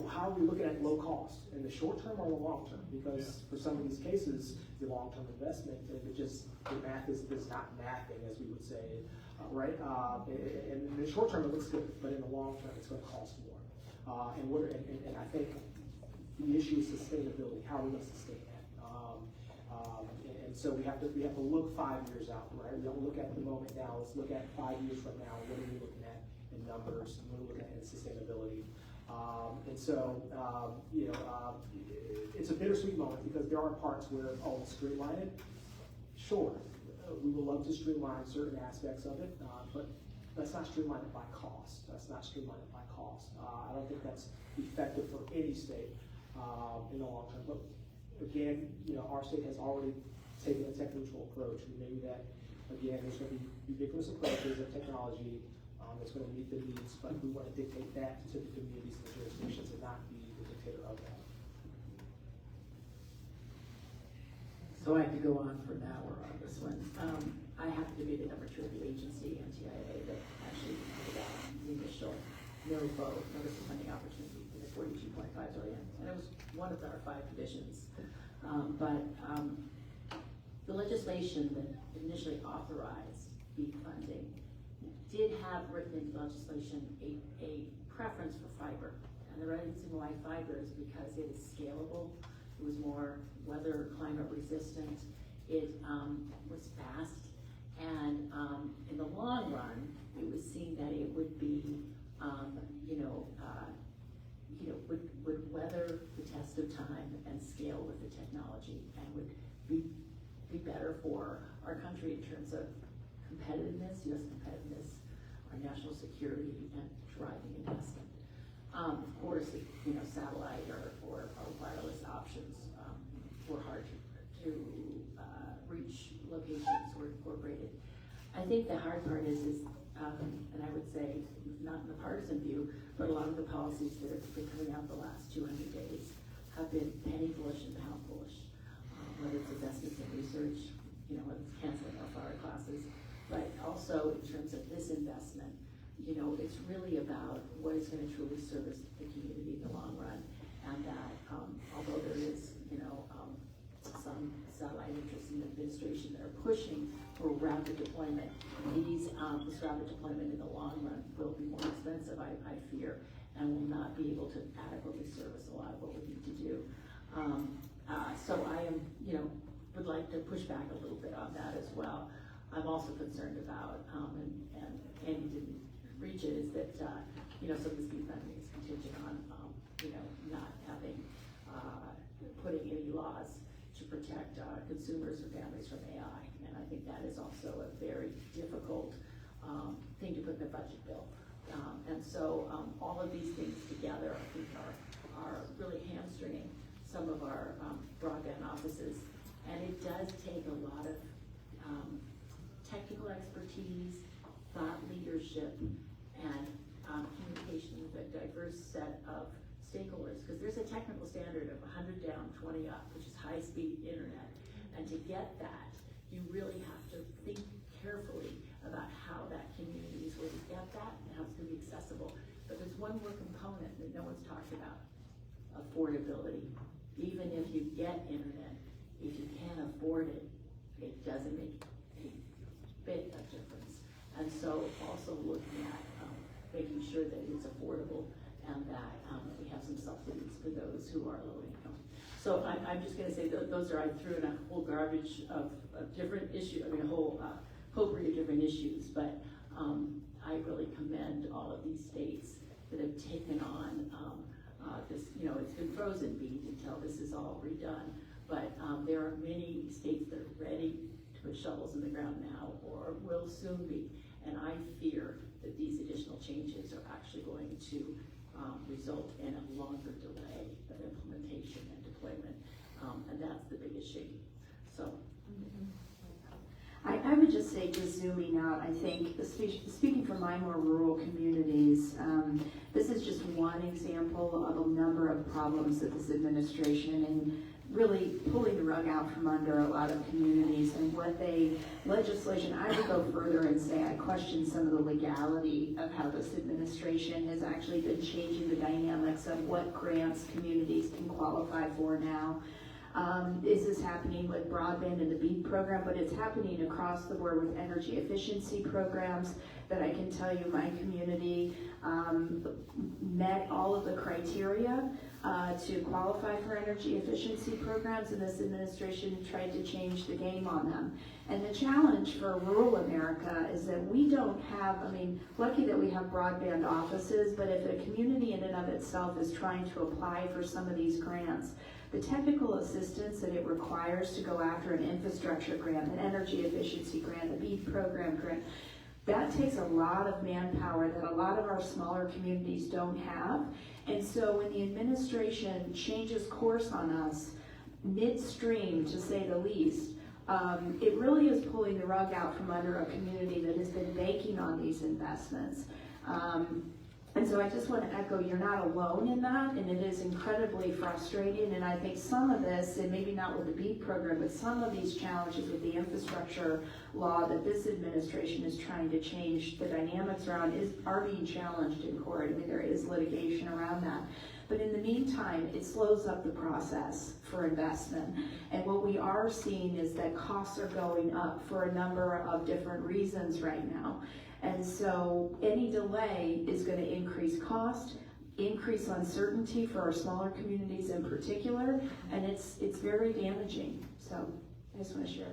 how are we looking at low cost in the short term or the long term? Because for some of these cases, the long term investment, the math is not mathing, as we would say, right? And in the short term, it looks good, but in the long term, it's going to cost more. And I think the issue is sustainability. How are we going to sustain that? And so we have to look 5 years out, right? We don't look at the moment now. Let's look at 5 years from now. What are we looking at in numbers when we're looking at sustainability. And so, it's a bittersweet moment because there are parts where, let's streamline it. Sure, we would love to streamline certain aspects of it, but let's not streamline it by cost. I don't think that's effective for any state in the long term. But again, our state has already taken a tech neutral approach. We knew that, again, there's going to be ubiquitous approaches of technology that's going to meet the needs, but we want to dictate that to the communities and the jurisdictions and not be the dictator of that. So I could go on for an hour on this one. I happen to be the number 2 of the agency, NTCA, that actually put out the initial notice of funding opportunity for the $42.5 billion, and it was one of our 5 divisions. The legislation that initially authorized BEAD funding did have written into legislation a preference for fiber. And the reason why fiber is because it is scalable, it was more weather, climate resistant, it was fast, and in the long run, it was seen that it would be, would weather the test of time and scale with the technology, and would be better for our country in terms of competitiveness, U.S. competitiveness, our national security, and driving investment. Of course, satellite or wireless options were hard to reach locations were incorporated. I think the hard part is and I would say, not in the partisan view, but a lot of the policies that have been coming out the last 200 days have been penny bullish and pound bullish. Whether it's investments in research, whether it's canceling our FARA classes, but also in terms of this investment, it's really about what is going to truly service the community in the long run, and that although there is, some satellite interests in the administration that are pushing for rapid deployment, this rapid deployment in the long run will be more expensive, I fear, and will not be able to adequately service a lot of what we need to do. So I am, would like to push back a little bit on that as well. I'm also concerned about, and Andy didn't reach it, is that, some of this BEAD funding is contingent on, not having, putting any laws to protect consumers or families from AI. And I think that is also a very difficult thing to put in the budget bill. And so all of these things together, I think, are really hamstringing some of our broadband offices. And it does take a lot of technical expertise, thought leadership, and communication with a diverse set of stakeholders, because there's a technical standard of 100 down, 20 up, which is high-speed internet. And to get that, you really have to think carefully about how that community is going to get that and how it's going to be accessible. But there's one more component that no one's talked about: affordability. Even if you get internet, if you can't afford it, it doesn't make a bit of difference. And so also looking at making sure that it's affordable and that we have some subsidies for those who are low income. So I'm just going to say those are, I threw in a whole garbage of different issues, a whole potpourri of different issues, but I really commend all of these states that have taken on this, it's been frozen BEAD until this is all redone, but there are many states that are ready to put shovels in the ground now or will soon be, and I fear that these additional changes are actually going to result in a longer delay of implementation and deployment, and that's the biggest shame. So. I would just say, just zooming out, I think, speaking from my more rural communities, this is just one example of a number of problems that this administration and really pulling the rug out from under a lot of communities and legislation. I would go further and say I question some of the legality of how this administration has actually been changing the dynamics of what grants communities can qualify for now. This is happening with broadband and the BEAD program, but it's happening across the board with energy efficiency programs that I can tell you my community met all of the criteria to qualify for energy efficiency programs, and this administration tried to change the game on them. And the challenge for rural America is that we don't have, lucky that we have broadband offices, but if a community in and of itself is trying to apply for some of these grants, the technical assistance that it requires to go after an infrastructure grant, an energy efficiency grant, a BEAD program grant, that takes a lot of manpower that a lot of our smaller communities don't have. And so when the administration changes course on us midstream, to say the least, it really is pulling the rug out from under a community that has been banking on these investments. And so I just want to echo, you're not alone in that, and it is incredibly frustrating. And I think some of this, and maybe not with the BEAD program, but some of these challenges with the infrastructure law that this administration is trying to change the dynamics around are being challenged in court. There is litigation around that. But in the meantime, it slows up the process for investment. And what we are seeing is that costs are going up for a number of different reasons right now. And so any delay is going to increase cost, increase uncertainty for our smaller communities in particular, and it's very damaging. So I just want to share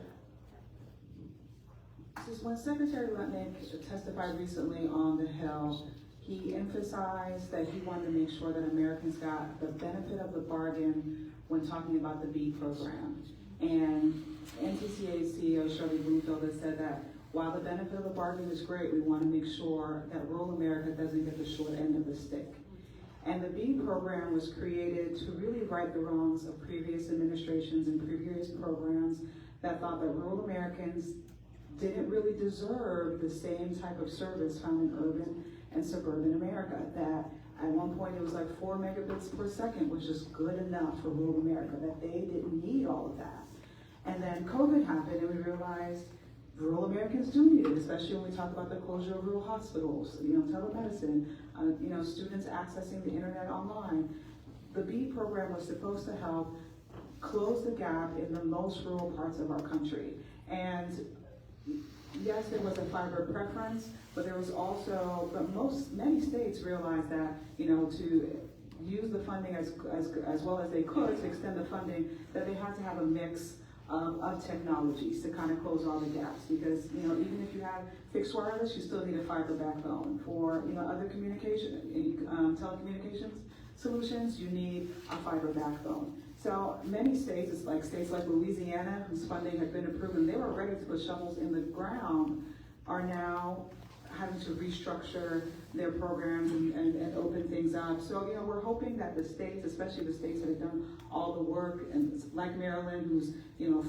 that. So when Secretary Lutnick testified recently on the Hill, he emphasized that he wanted to make sure that Americans got the benefit of the bargain when talking about the BEAD program. And NTCA CEO Shirley Bloomfield has said that while the benefit of the bargain is great, we want to make sure that rural America doesn't get the short end of the stick. And the BEAD program was created to really right the wrongs of previous administrations and previous programs that thought that rural Americans didn't really deserve the same type of service found in urban and suburban America. That at one point it was like 4 megabits per second, which is good enough for rural America, that they didn't need all of that. And then COVID happened and we realized rural Americans do need it, especially when we talk about the closure of rural hospitals, telemedicine, students accessing the internet online. The BEAD program was supposed to help close the gap in the most rural parts of our country. And yes, there was a fiber preference, but there was also, many states realized that, to use the funding as well as they could to extend the funding, that they had to have a mix of technologies to kind of close all the gaps, because even if you have fixed wireless, you still need a fiber backbone. For other telecommunications solutions, you need a fiber backbone. So many states, it's like states like Louisiana, whose funding had been approved and they were ready to put shovels in the ground, are now having to restructure their programs and open things up. So, we're hoping that the states, especially the states that have done all the work, and like Maryland, whose,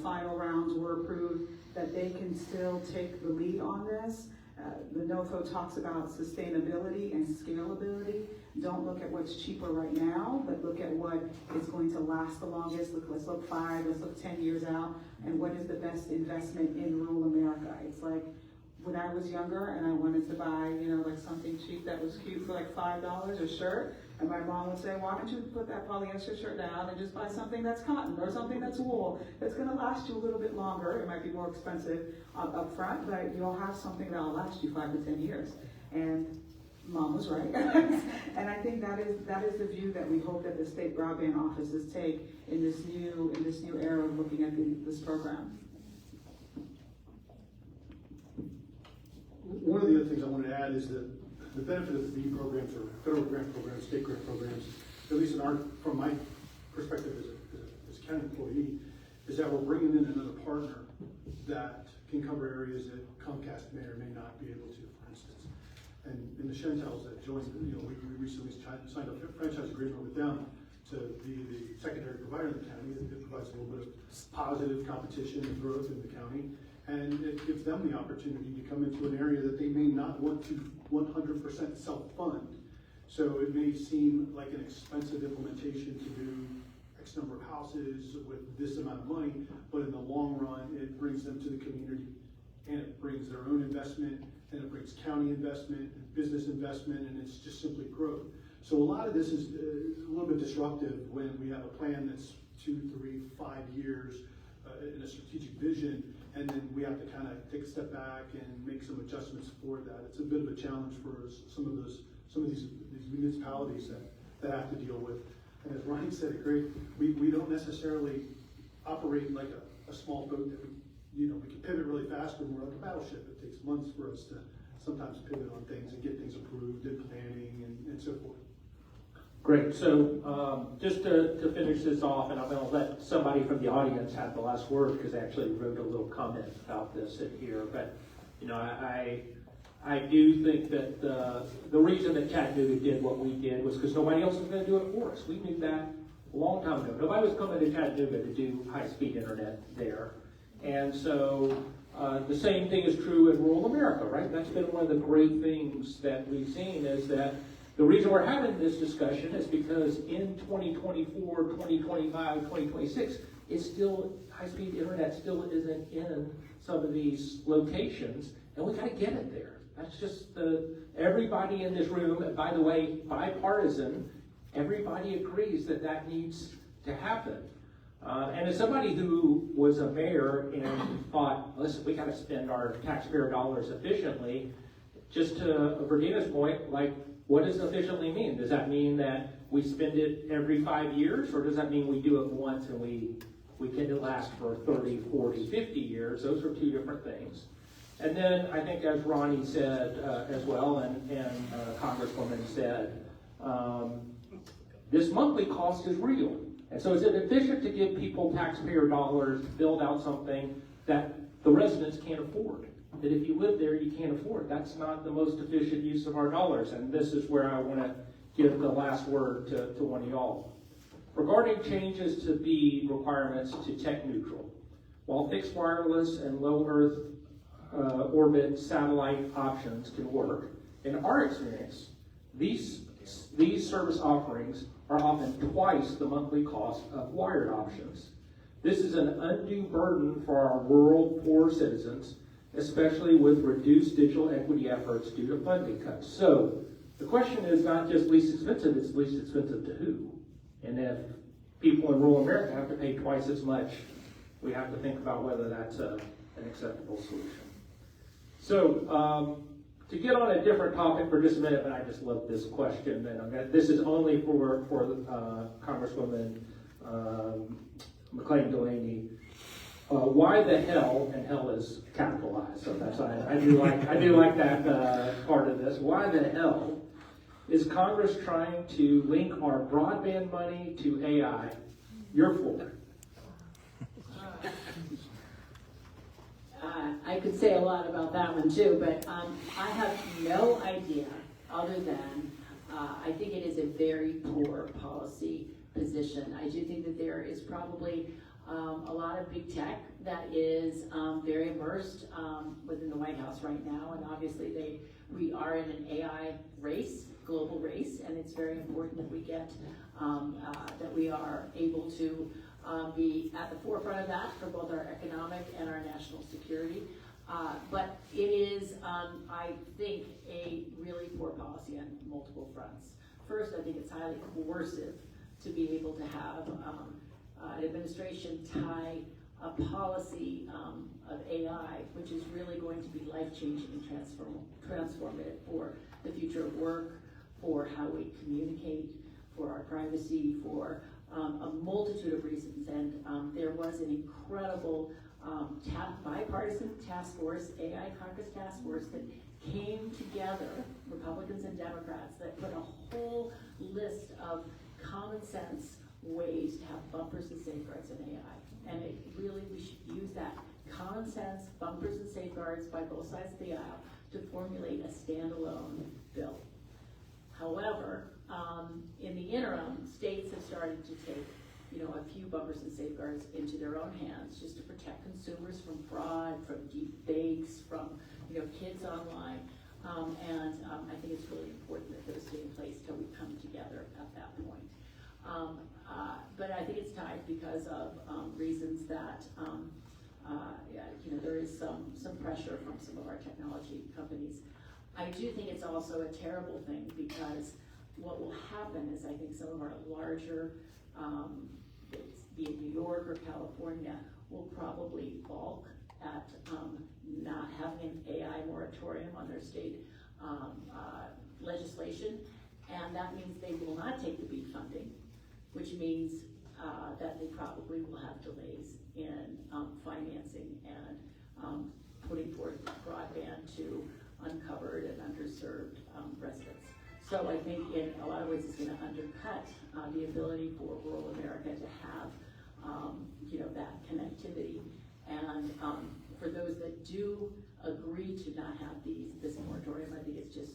final rounds were approved, that they can still take the lead on this. The NOFO talks about sustainability and scalability. Don't look at what's cheaper right now, but look at what is going to last the longest. Let's look 5, let's look 10 years out, and what is the best investment in rural America. It's like, when I was younger and I wanted to buy, like something cheap that was cute for like $5 a shirt, and my mom would say, why don't you put that polyester shirt down and just buy something that's cotton or something that's wool that's gonna last you a little bit longer. It might be more expensive up front, but you'll have something that'll last you 5 to 10 years. And Mom was right. And I think that is the view that we hope that the state broadband offices take in this new era of looking at this program. One of the other things I wanted to add is that the benefit of the BEAD programs or federal grant programs, state grant programs, at least from my perspective as a county employee, is that we're bringing in another partner that can cover areas that Comcast may or may not be able to, for instance. And in the Chantels that joined, we recently signed a franchise agreement with them to be the secondary provider in the county. It provides a little bit of positive competition and growth in the county. And it gives them the opportunity to come into an area that they may not want to 100% self-fund. So it may seem like an expensive implementation to do X number of houses with this amount of money, but in the long run, it brings them to the community, and it brings their own investment, and it brings county investment, and business investment, and it's just simply growth. So a lot of this is a little bit disruptive when we have a plan that's 2, 3, 5 years in a strategic vision, and then we have to kind of take a step back and make some adjustments for that. It's a bit of a challenge for some of those some of these municipalities that have to deal with. And as Ryan said, it great, we don't necessarily operate like a small boat that we can pivot really fast when we're like a battleship. It takes months for us to sometimes pivot on things and get things approved and planning and so forth. Great, so just to finish this off, and I'm going to let somebody from the audience have the last word, because I actually wrote a little comment about this in here, but I do think that the reason that Chattanooga did what we did was because nobody else was going to do it for us. We knew that a long time ago. Nobody was coming to Chattanooga to do high-speed internet there. And so the same thing is true in rural America, right? That's been one of the great things that we've seen, is that the reason we're having this discussion is because in 2024, 2025, 2026, it's still, high-speed internet still isn't in some of these locations, and we got to get it there. That's just everybody in this room, and by the way, bipartisan, everybody agrees that that needs to happen. And as somebody who was a mayor and thought, listen, we got to spend our taxpayer dollars efficiently, just to Verdina's point, like, what does efficiently mean? Does that mean that we spend it every 5 years, or does that mean we do it once and we can last for 30, 40, 50 years? Those are two different things. And then I think, as Ronnie said as well, and Congresswoman said, this monthly cost is real. And so is it efficient to give people taxpayer dollars to build out something that the residents can't afford? That if you live there, you can't afford. That's not the most efficient use of our dollars. And this is where I want to give the last word to one of y'all. Regarding changes to BEAD requirements to tech neutral, while fixed wireless and low Earth orbit satellite options can work, in our experience, these service offerings are often twice the monthly cost of wired options. This is an undue burden for our rural poor citizens, especially with reduced digital equity efforts due to funding cuts. So the question is not just least expensive, it's least expensive to who? And if people in rural America have to pay twice as much, we have to think about whether that's an acceptable solution. So to get on a different topic for just a minute, but I just love this question, and this is only for Congresswoman McLean Delaney. Why the hell, and hell is capitalized, so that's I do like that part of this. Why the hell is Congress trying to link our broadband money to AI? You're for it. I could say a lot about that one too, but I have no idea other than I think it is a very poor policy position. I do think that there is probably a lot of big tech that is very immersed within the White House right now, and obviously we are in an AI race, global race, and it's very important that we get that we are able to be at the forefront of that for both our economic and our national security. But it is, I think, a really poor policy on multiple fronts. First, I think it's highly coercive to be able to have an administration tie a policy of AI, which is really going to be life-changing and transformative for the future of work, for how we communicate, for our privacy, for a multitude of reasons. And there was an incredible bipartisan task force, AI Caucus task force, that came together, Republicans and Democrats, that put a whole list of common sense ways to have bumpers and safeguards in AI. And we should use that common sense, bumpers and safeguards by both sides of the aisle to formulate a standalone bill. However, in the interim, states have started to take a few bumpers and safeguards into their own hands just to protect consumers from fraud, from deep fakes, from kids online. And I think it's really important that those stay in place till we come together at that point. But I think it's time because of reasons that there is some pressure from some of our technology companies. I do think it's also a terrible thing because what will happen is I think some of our larger, be it New York or California, will probably balk at not having an AI moratorium on their state legislation, and that means they will not take the BEAD funding, which means that they probably will have delays in financing and putting forth broadband to uncovered and underserved residents. So I think in a lot of ways it's going to undercut the ability for rural America to have that connectivity. And for those that do agree to not have this moratorium, I think it's just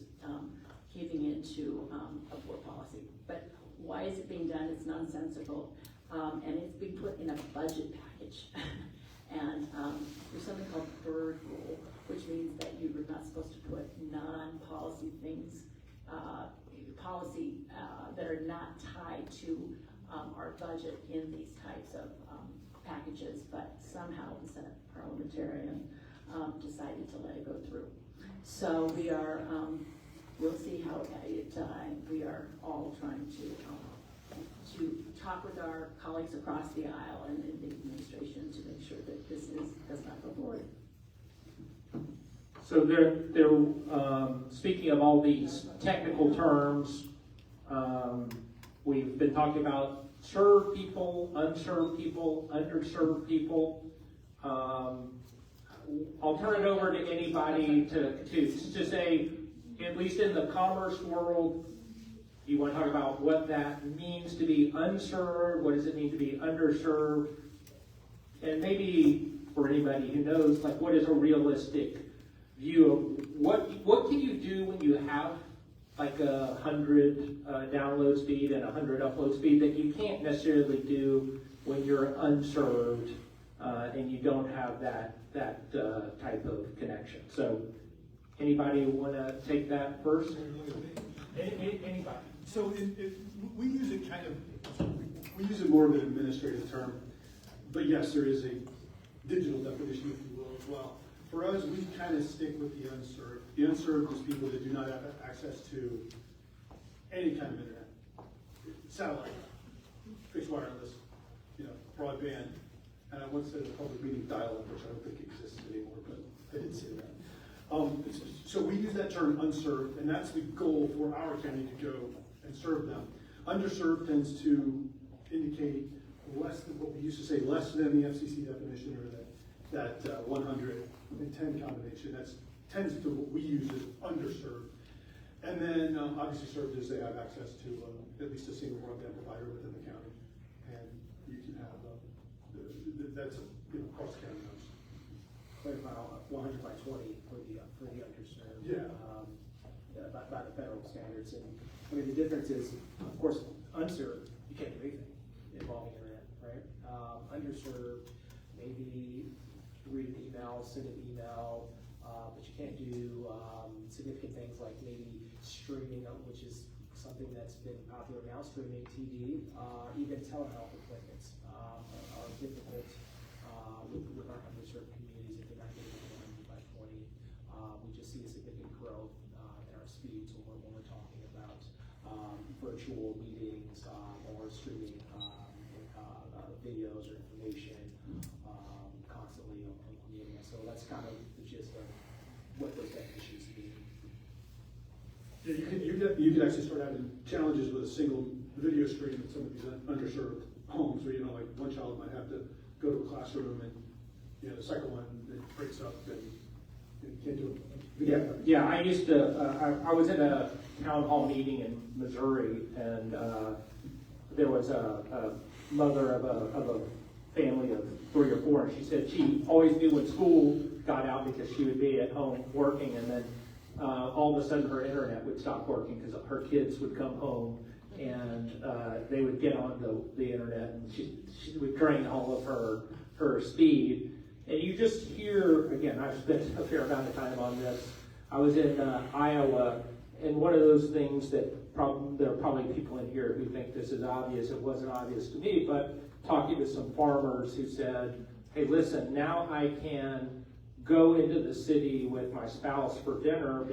caving into a poor policy. But why is it being done? It's nonsensical, and it's being put in a budget package. And there's something called bird rule, which means that you're not supposed to put non-policy things, that are not tied to our budget in these types of packages, but somehow the Senate parliamentarian decided to let it go through. So we are, we'll see how we are all trying to talk with our colleagues across the aisle and in the administration to make sure that this does not go forward. So speaking of all these technical terms, we've been talking about served people, unserved people, underserved people. I'll turn it over to anybody to say, at least in the commerce world, you want to talk about what that means to be unserved, what does it mean to be underserved, and maybe for anybody who knows, like, what is a realistic view of what can you do when you have like 100 download speed and 100 upload speed that you can't necessarily do when you're unserved and you don't have that type of connection. So anybody want to take that first? Anybody? So we use it we use it more of an administrative term, but yes, there is a digital definition, if you will, as well. For us, we kind of stick with the unserved. The unserved is people that do not have access to any kind of internet, satellite, fixed wireless, broadband. And I once said in a public meeting, dial-up, which I don't think exists anymore, but I did say that. So we use that term unserved, and that's the goal for our county to go and serve them. Underserved tends to indicate less than what we used to say, less than the FCC definition, or that 110 combination. That tends to what we use as underserved. And then obviously served is they have access to at least a single broadband provider within the county, and you can have that's across the county. Like about 100 by 20 for the underserved. Yeah. By the federal standards. And I mean, the difference is, of course, unserved, you can't do anything involving internet, right? Underserved, maybe read an email, send an email, but you can't do significant things like maybe streaming, which is something that's been popular now, streaming TV, even telehealth appointments are difficult with our underserved communities if they're not getting 100 by 20. We just see a significant growth in our speeds when we're talking about virtual meetings or streaming videos or information constantly on the internet. So that's kind of the gist of what those definitions mean. Yeah, you could actually start having challenges with a single video stream in some of these underserved homes where, like one child might have to go to a classroom and, the second one, it breaks up and you can't do it. Yeah, I used to, I was in a town hall meeting in Missouri, and there was a mother of a family of 3 or 4, and she said she always knew when school got out because she would be at home working, and then all of a sudden her internet would stop working because her kids would come home and they would get on the internet, and she would drain all of her speed. And you just hear, again, I've spent a fair amount of time on this. I was in Iowa, and one of those things that there are probably people in here who think this is obvious. It wasn't obvious to me, but talking to some farmers who said, hey, listen, now I can go into the city with my spouse for dinner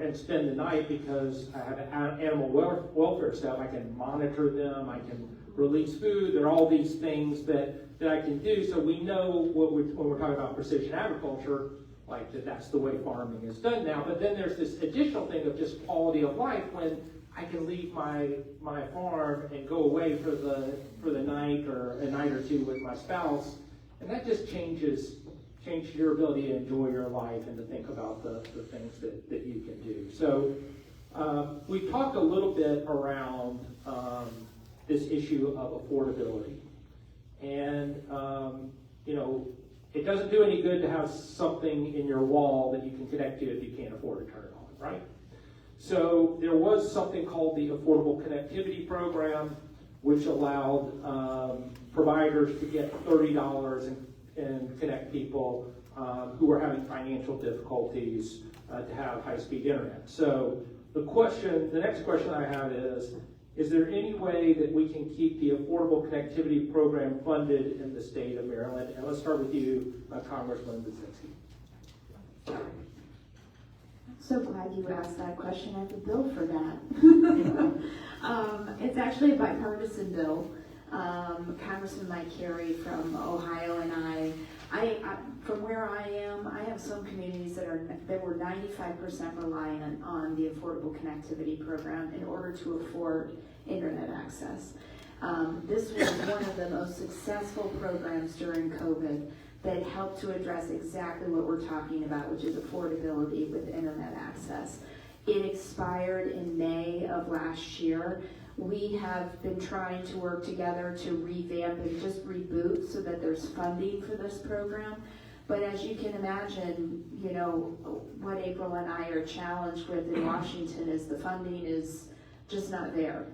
and spend the night because I have animal welfare stuff. I can monitor them, I can release food. There are all these things that I can do. So we know when we're talking about precision agriculture, like that's the way farming is done now. But then there's this additional thing of just quality of life when I can leave my farm and go away for the night or a night or two with my spouse, and that just changes your ability to enjoy your life and to think about the things that you can do. So we talked a little bit around this issue of affordability. And, it doesn't do any good to have something in your wall that you can connect to if you can't afford to turn it on, right? So there was something called the Affordable Connectivity Program, which allowed providers to get $30 and connect people who were having financial difficulties to have high-speed internet. So the next question I have is there any way that we can keep the Affordable Connectivity Program funded in the state of Maryland? And let's start with you, Congresswoman Budzinski. So glad you asked that question. I have a bill for that. It's actually a bipartisan bill. Congressman Mike Carey from Ohio and I from where I am, I have some communities that were 95% reliant on the Affordable Connectivity Program in order to afford internet access. This was one of the most successful programs during COVID that helped to address exactly what we're talking about, which is affordability with internet access. It expired in May of last year. We have been trying to work together to revamp and just reboot so that there's funding for this program. But as you can imagine, what April and I are challenged with in Washington is the funding is just not there.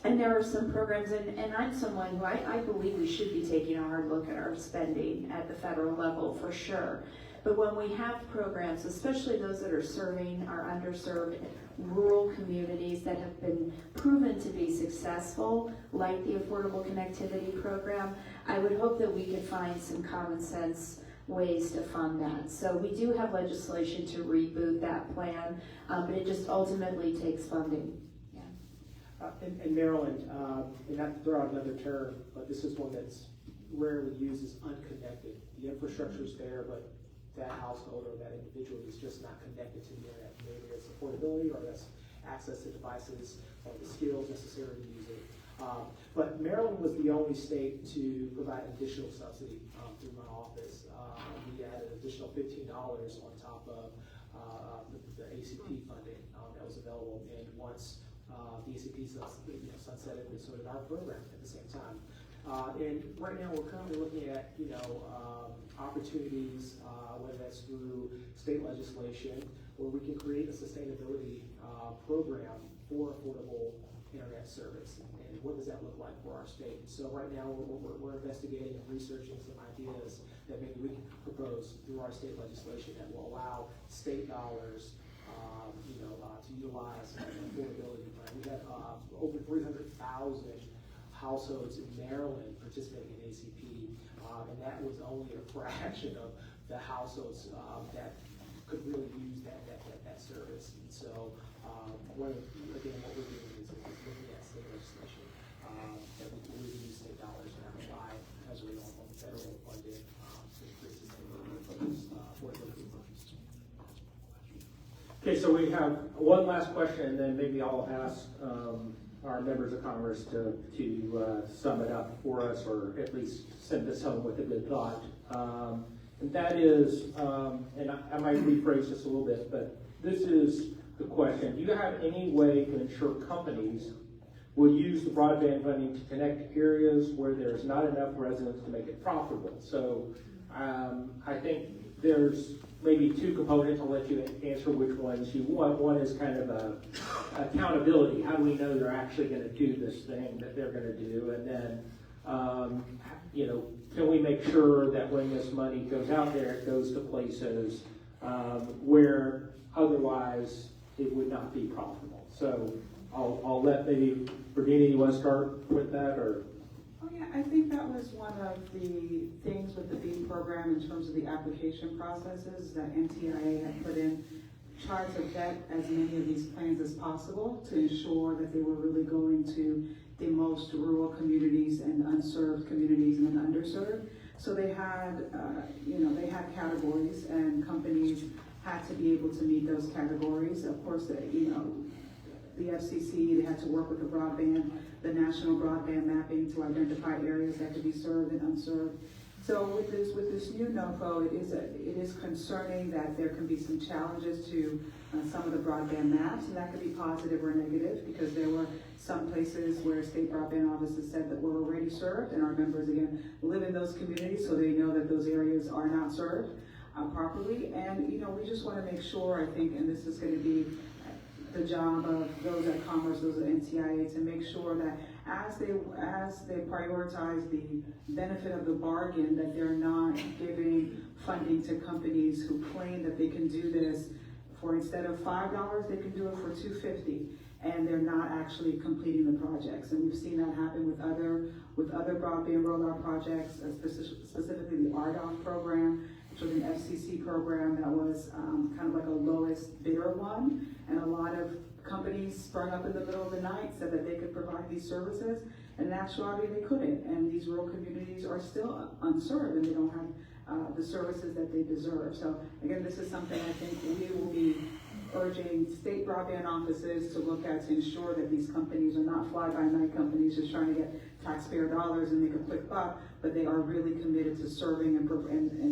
And there are some programs, and I'm someone who I believe we should be taking a hard look at our spending at the federal level for sure. But when we have programs, especially those that are serving our underserved rural communities that have been proven to be successful, like the Affordable Connectivity Program, I would hope that we could find some common sense ways to fund that. So we do have legislation to reboot that plan, but it just ultimately takes funding. In Maryland, and not to throw out another term, but this is one that's rarely used, is unconnected. The infrastructure's there, but that household or that individual is just not connected to the internet. Maybe it's affordability or that's access to devices or the skills necessary to use it. But Maryland was the only state to provide additional subsidy through my office. We added additional $15 on top of the ACP funding that was available. And once the ACP sunsetted, and so did our program at the same time. And right now we're currently looking at opportunities, whether that's through state legislation, where we can create a sustainability program for affordable internet service. And what does that look like for our state? So right now we're investigating and researching some ideas that maybe we can propose through our state legislation that will allow state dollars to utilize an affordability plan. We have over 300,000 households in Maryland participating in ACP, and that was only a fraction of the households that could really use that service. And so, what we're doing is looking at state legislation that we can really use state dollars and apply as a result of federal funding to increase sustainability affordability programs. Okay, so we have one last question, and then maybe I'll ask our members of Congress to sum it up for us, or at least send us home with a good thought. And that is, and I might rephrase this a little bit, but this is the question: do you have any way to ensure companies will use the broadband funding to connect areas where there's not enough residents to make it profitable? So I think there's maybe two components. I'll let you answer which ones you want. One is kind of accountability. How do we know they're actually going to do this thing that they're going to do? And then, can we make sure that when this money goes out there, it goes to places where otherwise it would not be profitable? So I'll let maybe, Virginia, you want to start with that, or? Oh yeah, I think that was one of the things with the BEAD program in terms of the application processes that NTIA had put in, try to vet as many of these plans as possible to ensure that they were really going to the most rural communities and unserved communities and underserved. So they had, they had categories, and companies had to be able to meet those categories. Of course, the FCC, they had to work with the national broadband mapping to identify areas that could be served and unserved. So with this new NOFO, it is concerning that there can be some challenges to some of the broadband maps, and that could be positive or negative, because there were some places where state broadband offices said that we're already served, and our members, again, live in those communities, so they know that those areas are not served properly. And, we just want to make sure, I think, and this is going to be the job of those at Commerce, those at NTIA, to make sure that as they prioritize the benefit of the bargain, that they're not giving funding to companies who claim that they can do this for, instead of $5, they can do it for $2.50, and they're not actually completing the projects. And we've seen that happen with other broadband rollout projects, specifically the RDOF program, which was an FCC program that was kind of like a lowest bidder one, and a lot of companies sprung up in the middle of the night, said that they could provide these services, and in actuality they couldn't, and these rural communities are still unserved, and they don't have the services that they deserve. So again, this is something I think we will be urging state broadband offices to look at, to ensure that these companies are not fly-by-night companies just trying to get taxpayer dollars and make a quick buck, but they are really committed to serving and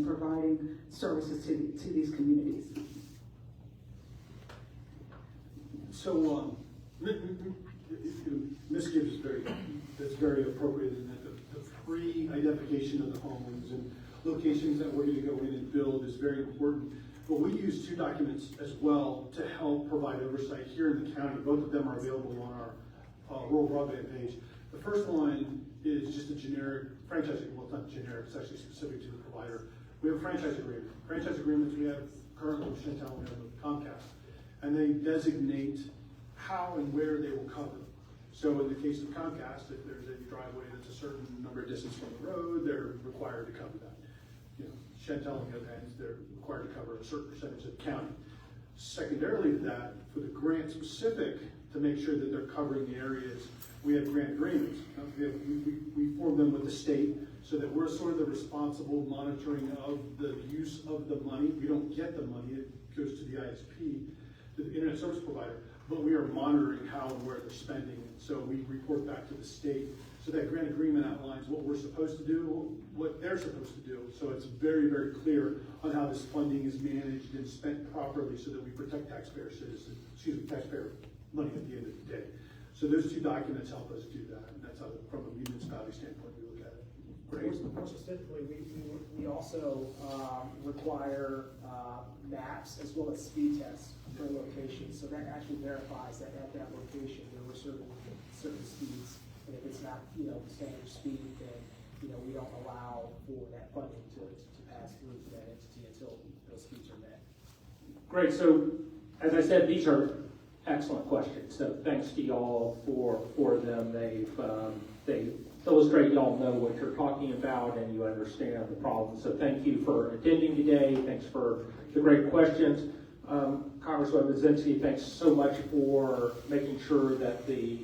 providing services to these communities. So, Ms. Gibbs that's very appropriate in that the pre-identification of the homes and locations that we're going to go in and build is very important. But we use two documents as well to help provide oversight here in the county. Both of them are available on our Rural Broadband page. The first one is just a generic franchise, well, it's not generic, it's actually specific to the provider. We have a franchise agreement. Franchise agreements we have currently with Chantel, we have with Comcast, and they designate how and where they will cover. So in the case of Comcast, if there's a driveway that's a certain number of distance from the road, they're required to cover that. Chantel, on the other hand, they're required to cover a certain percentage of the county. Secondarily to that, for the grant specific, to make sure that they're covering the areas, we have grant agreements. We form them with the state so that we're sort of the responsible monitoring of the use of the money. We don't get the money, it goes to the ISP, to the internet service provider, but we are monitoring how and where they're spending it. So we report back to the state. So that grant agreement outlines what we're supposed to do, what they're supposed to do. So it's very, very clear on how this funding is managed and spent properly so that we protect taxpayer money at the end of the day. So those two documents help us do that, and that's how, from a municipality standpoint, we look at it. Great. More specifically, we also require maps as well as speed tests for locations. So that actually verifies that at that location there were certain speeds. And if it's not, standard speed, then, we don't allow for that funding to pass through to that entity until those speeds are met. Great. So, as I said, these are excellent questions. So, thanks to y'all for them. They illustrate y'all know what you're talking about and you understand the problem. So, thank you for attending today. Thanks for the great questions. Congresswoman Budzinski, thanks so much for making sure that the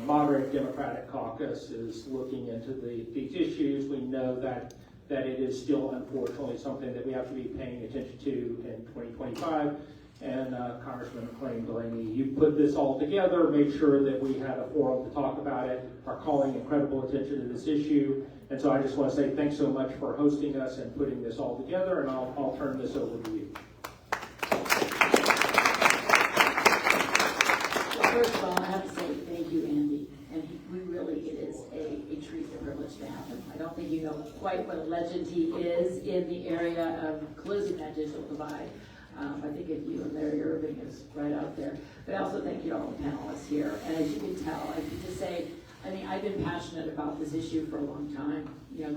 moderate Democratic caucus is looking into these issues. We know that it is still, unfortunately, something that we have to be paying attention to in 2025. And Congressman McClain-Delaney, you put this all together, made sure that we had a forum to talk about it, are calling incredible attention to this issue. And so I just want to say thanks so much for hosting us and putting this all together, and I'll turn this over to you. First of all, I have to say thank you, Andy. And it is a treat and privilege to have him. I don't think you know quite what a legend he is in the area of closing that digital divide. I think if you and Larry Irving is right out there. But I also thank you to all the panelists here. And as you can tell, I can just say, I've been passionate about this issue for a long time.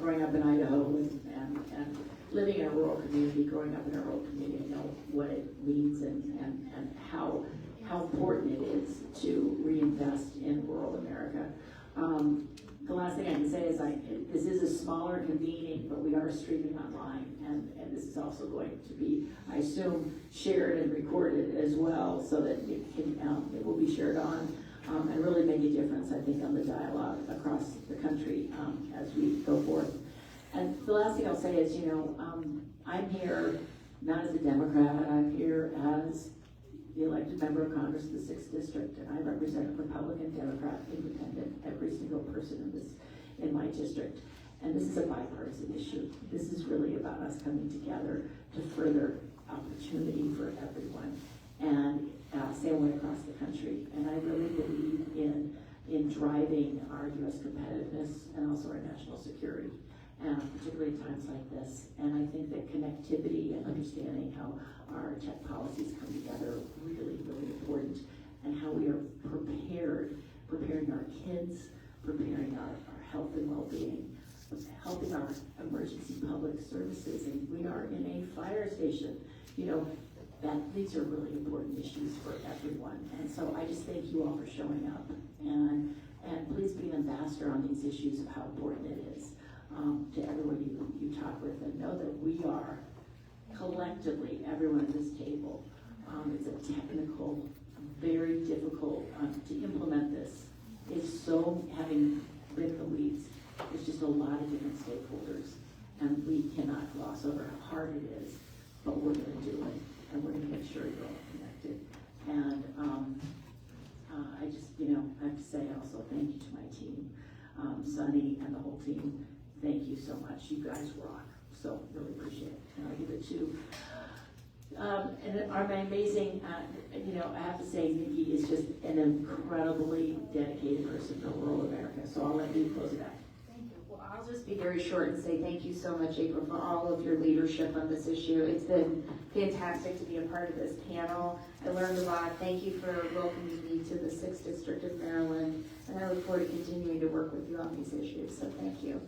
Growing up in Idaho and living in a rural community, growing up in a rural community, I know what it means and how important it is to reinvest in rural America. The last thing I can say is this is a smaller convening, but we are streaming online, and this is also going to be, I assume, shared and recorded as well, so that it will be shared on and really make a difference, I think, on the dialogue across the country as we go forth. And the last thing I'll say is, I'm here not as a Democrat, I'm here as the elected member of Congress of the 6th District, and I represent Republican, Democrat, Independent, every single person in my district. And this is a bipartisan issue. This is really about us coming together to further opportunity for everyone, and same way across the country. And I really believe in driving our U.S. competitiveness and also our national security, particularly at times like this. And I think that connectivity and understanding how our tech policies come together are really, really important, and how we are preparing our kids, preparing our health and well-being, helping our emergency public services. And we are in a fire station. These are really important issues for everyone. And so I just thank you all for showing up, and please be an ambassador on these issues of how important it is to everyone you talk with, and know that we are collectively, everyone at this table. It's a technical, very difficult to implement this. It's so, having been the weeds, there's just a lot of different stakeholders, and we cannot gloss over how hard it is, but we're going to do it, and we're going to make sure you're all connected. And I just, I have to say also thank you to my team, Sunny and the whole team. Thank you so much. You guys rock. So really appreciate it. And I'll give it to, and our amazing, I have to say, Nikki is just an incredibly dedicated person for rural America. So I'll let you close it out. Thank you. Well, I'll just be very short and say thank you so much, April, for all of your leadership on this issue. It's been fantastic to be a part of this panel. I learned a lot. Thank you for welcoming me to the 6th District of Maryland, and I look forward to continuing to work with you on these issues. So thank you.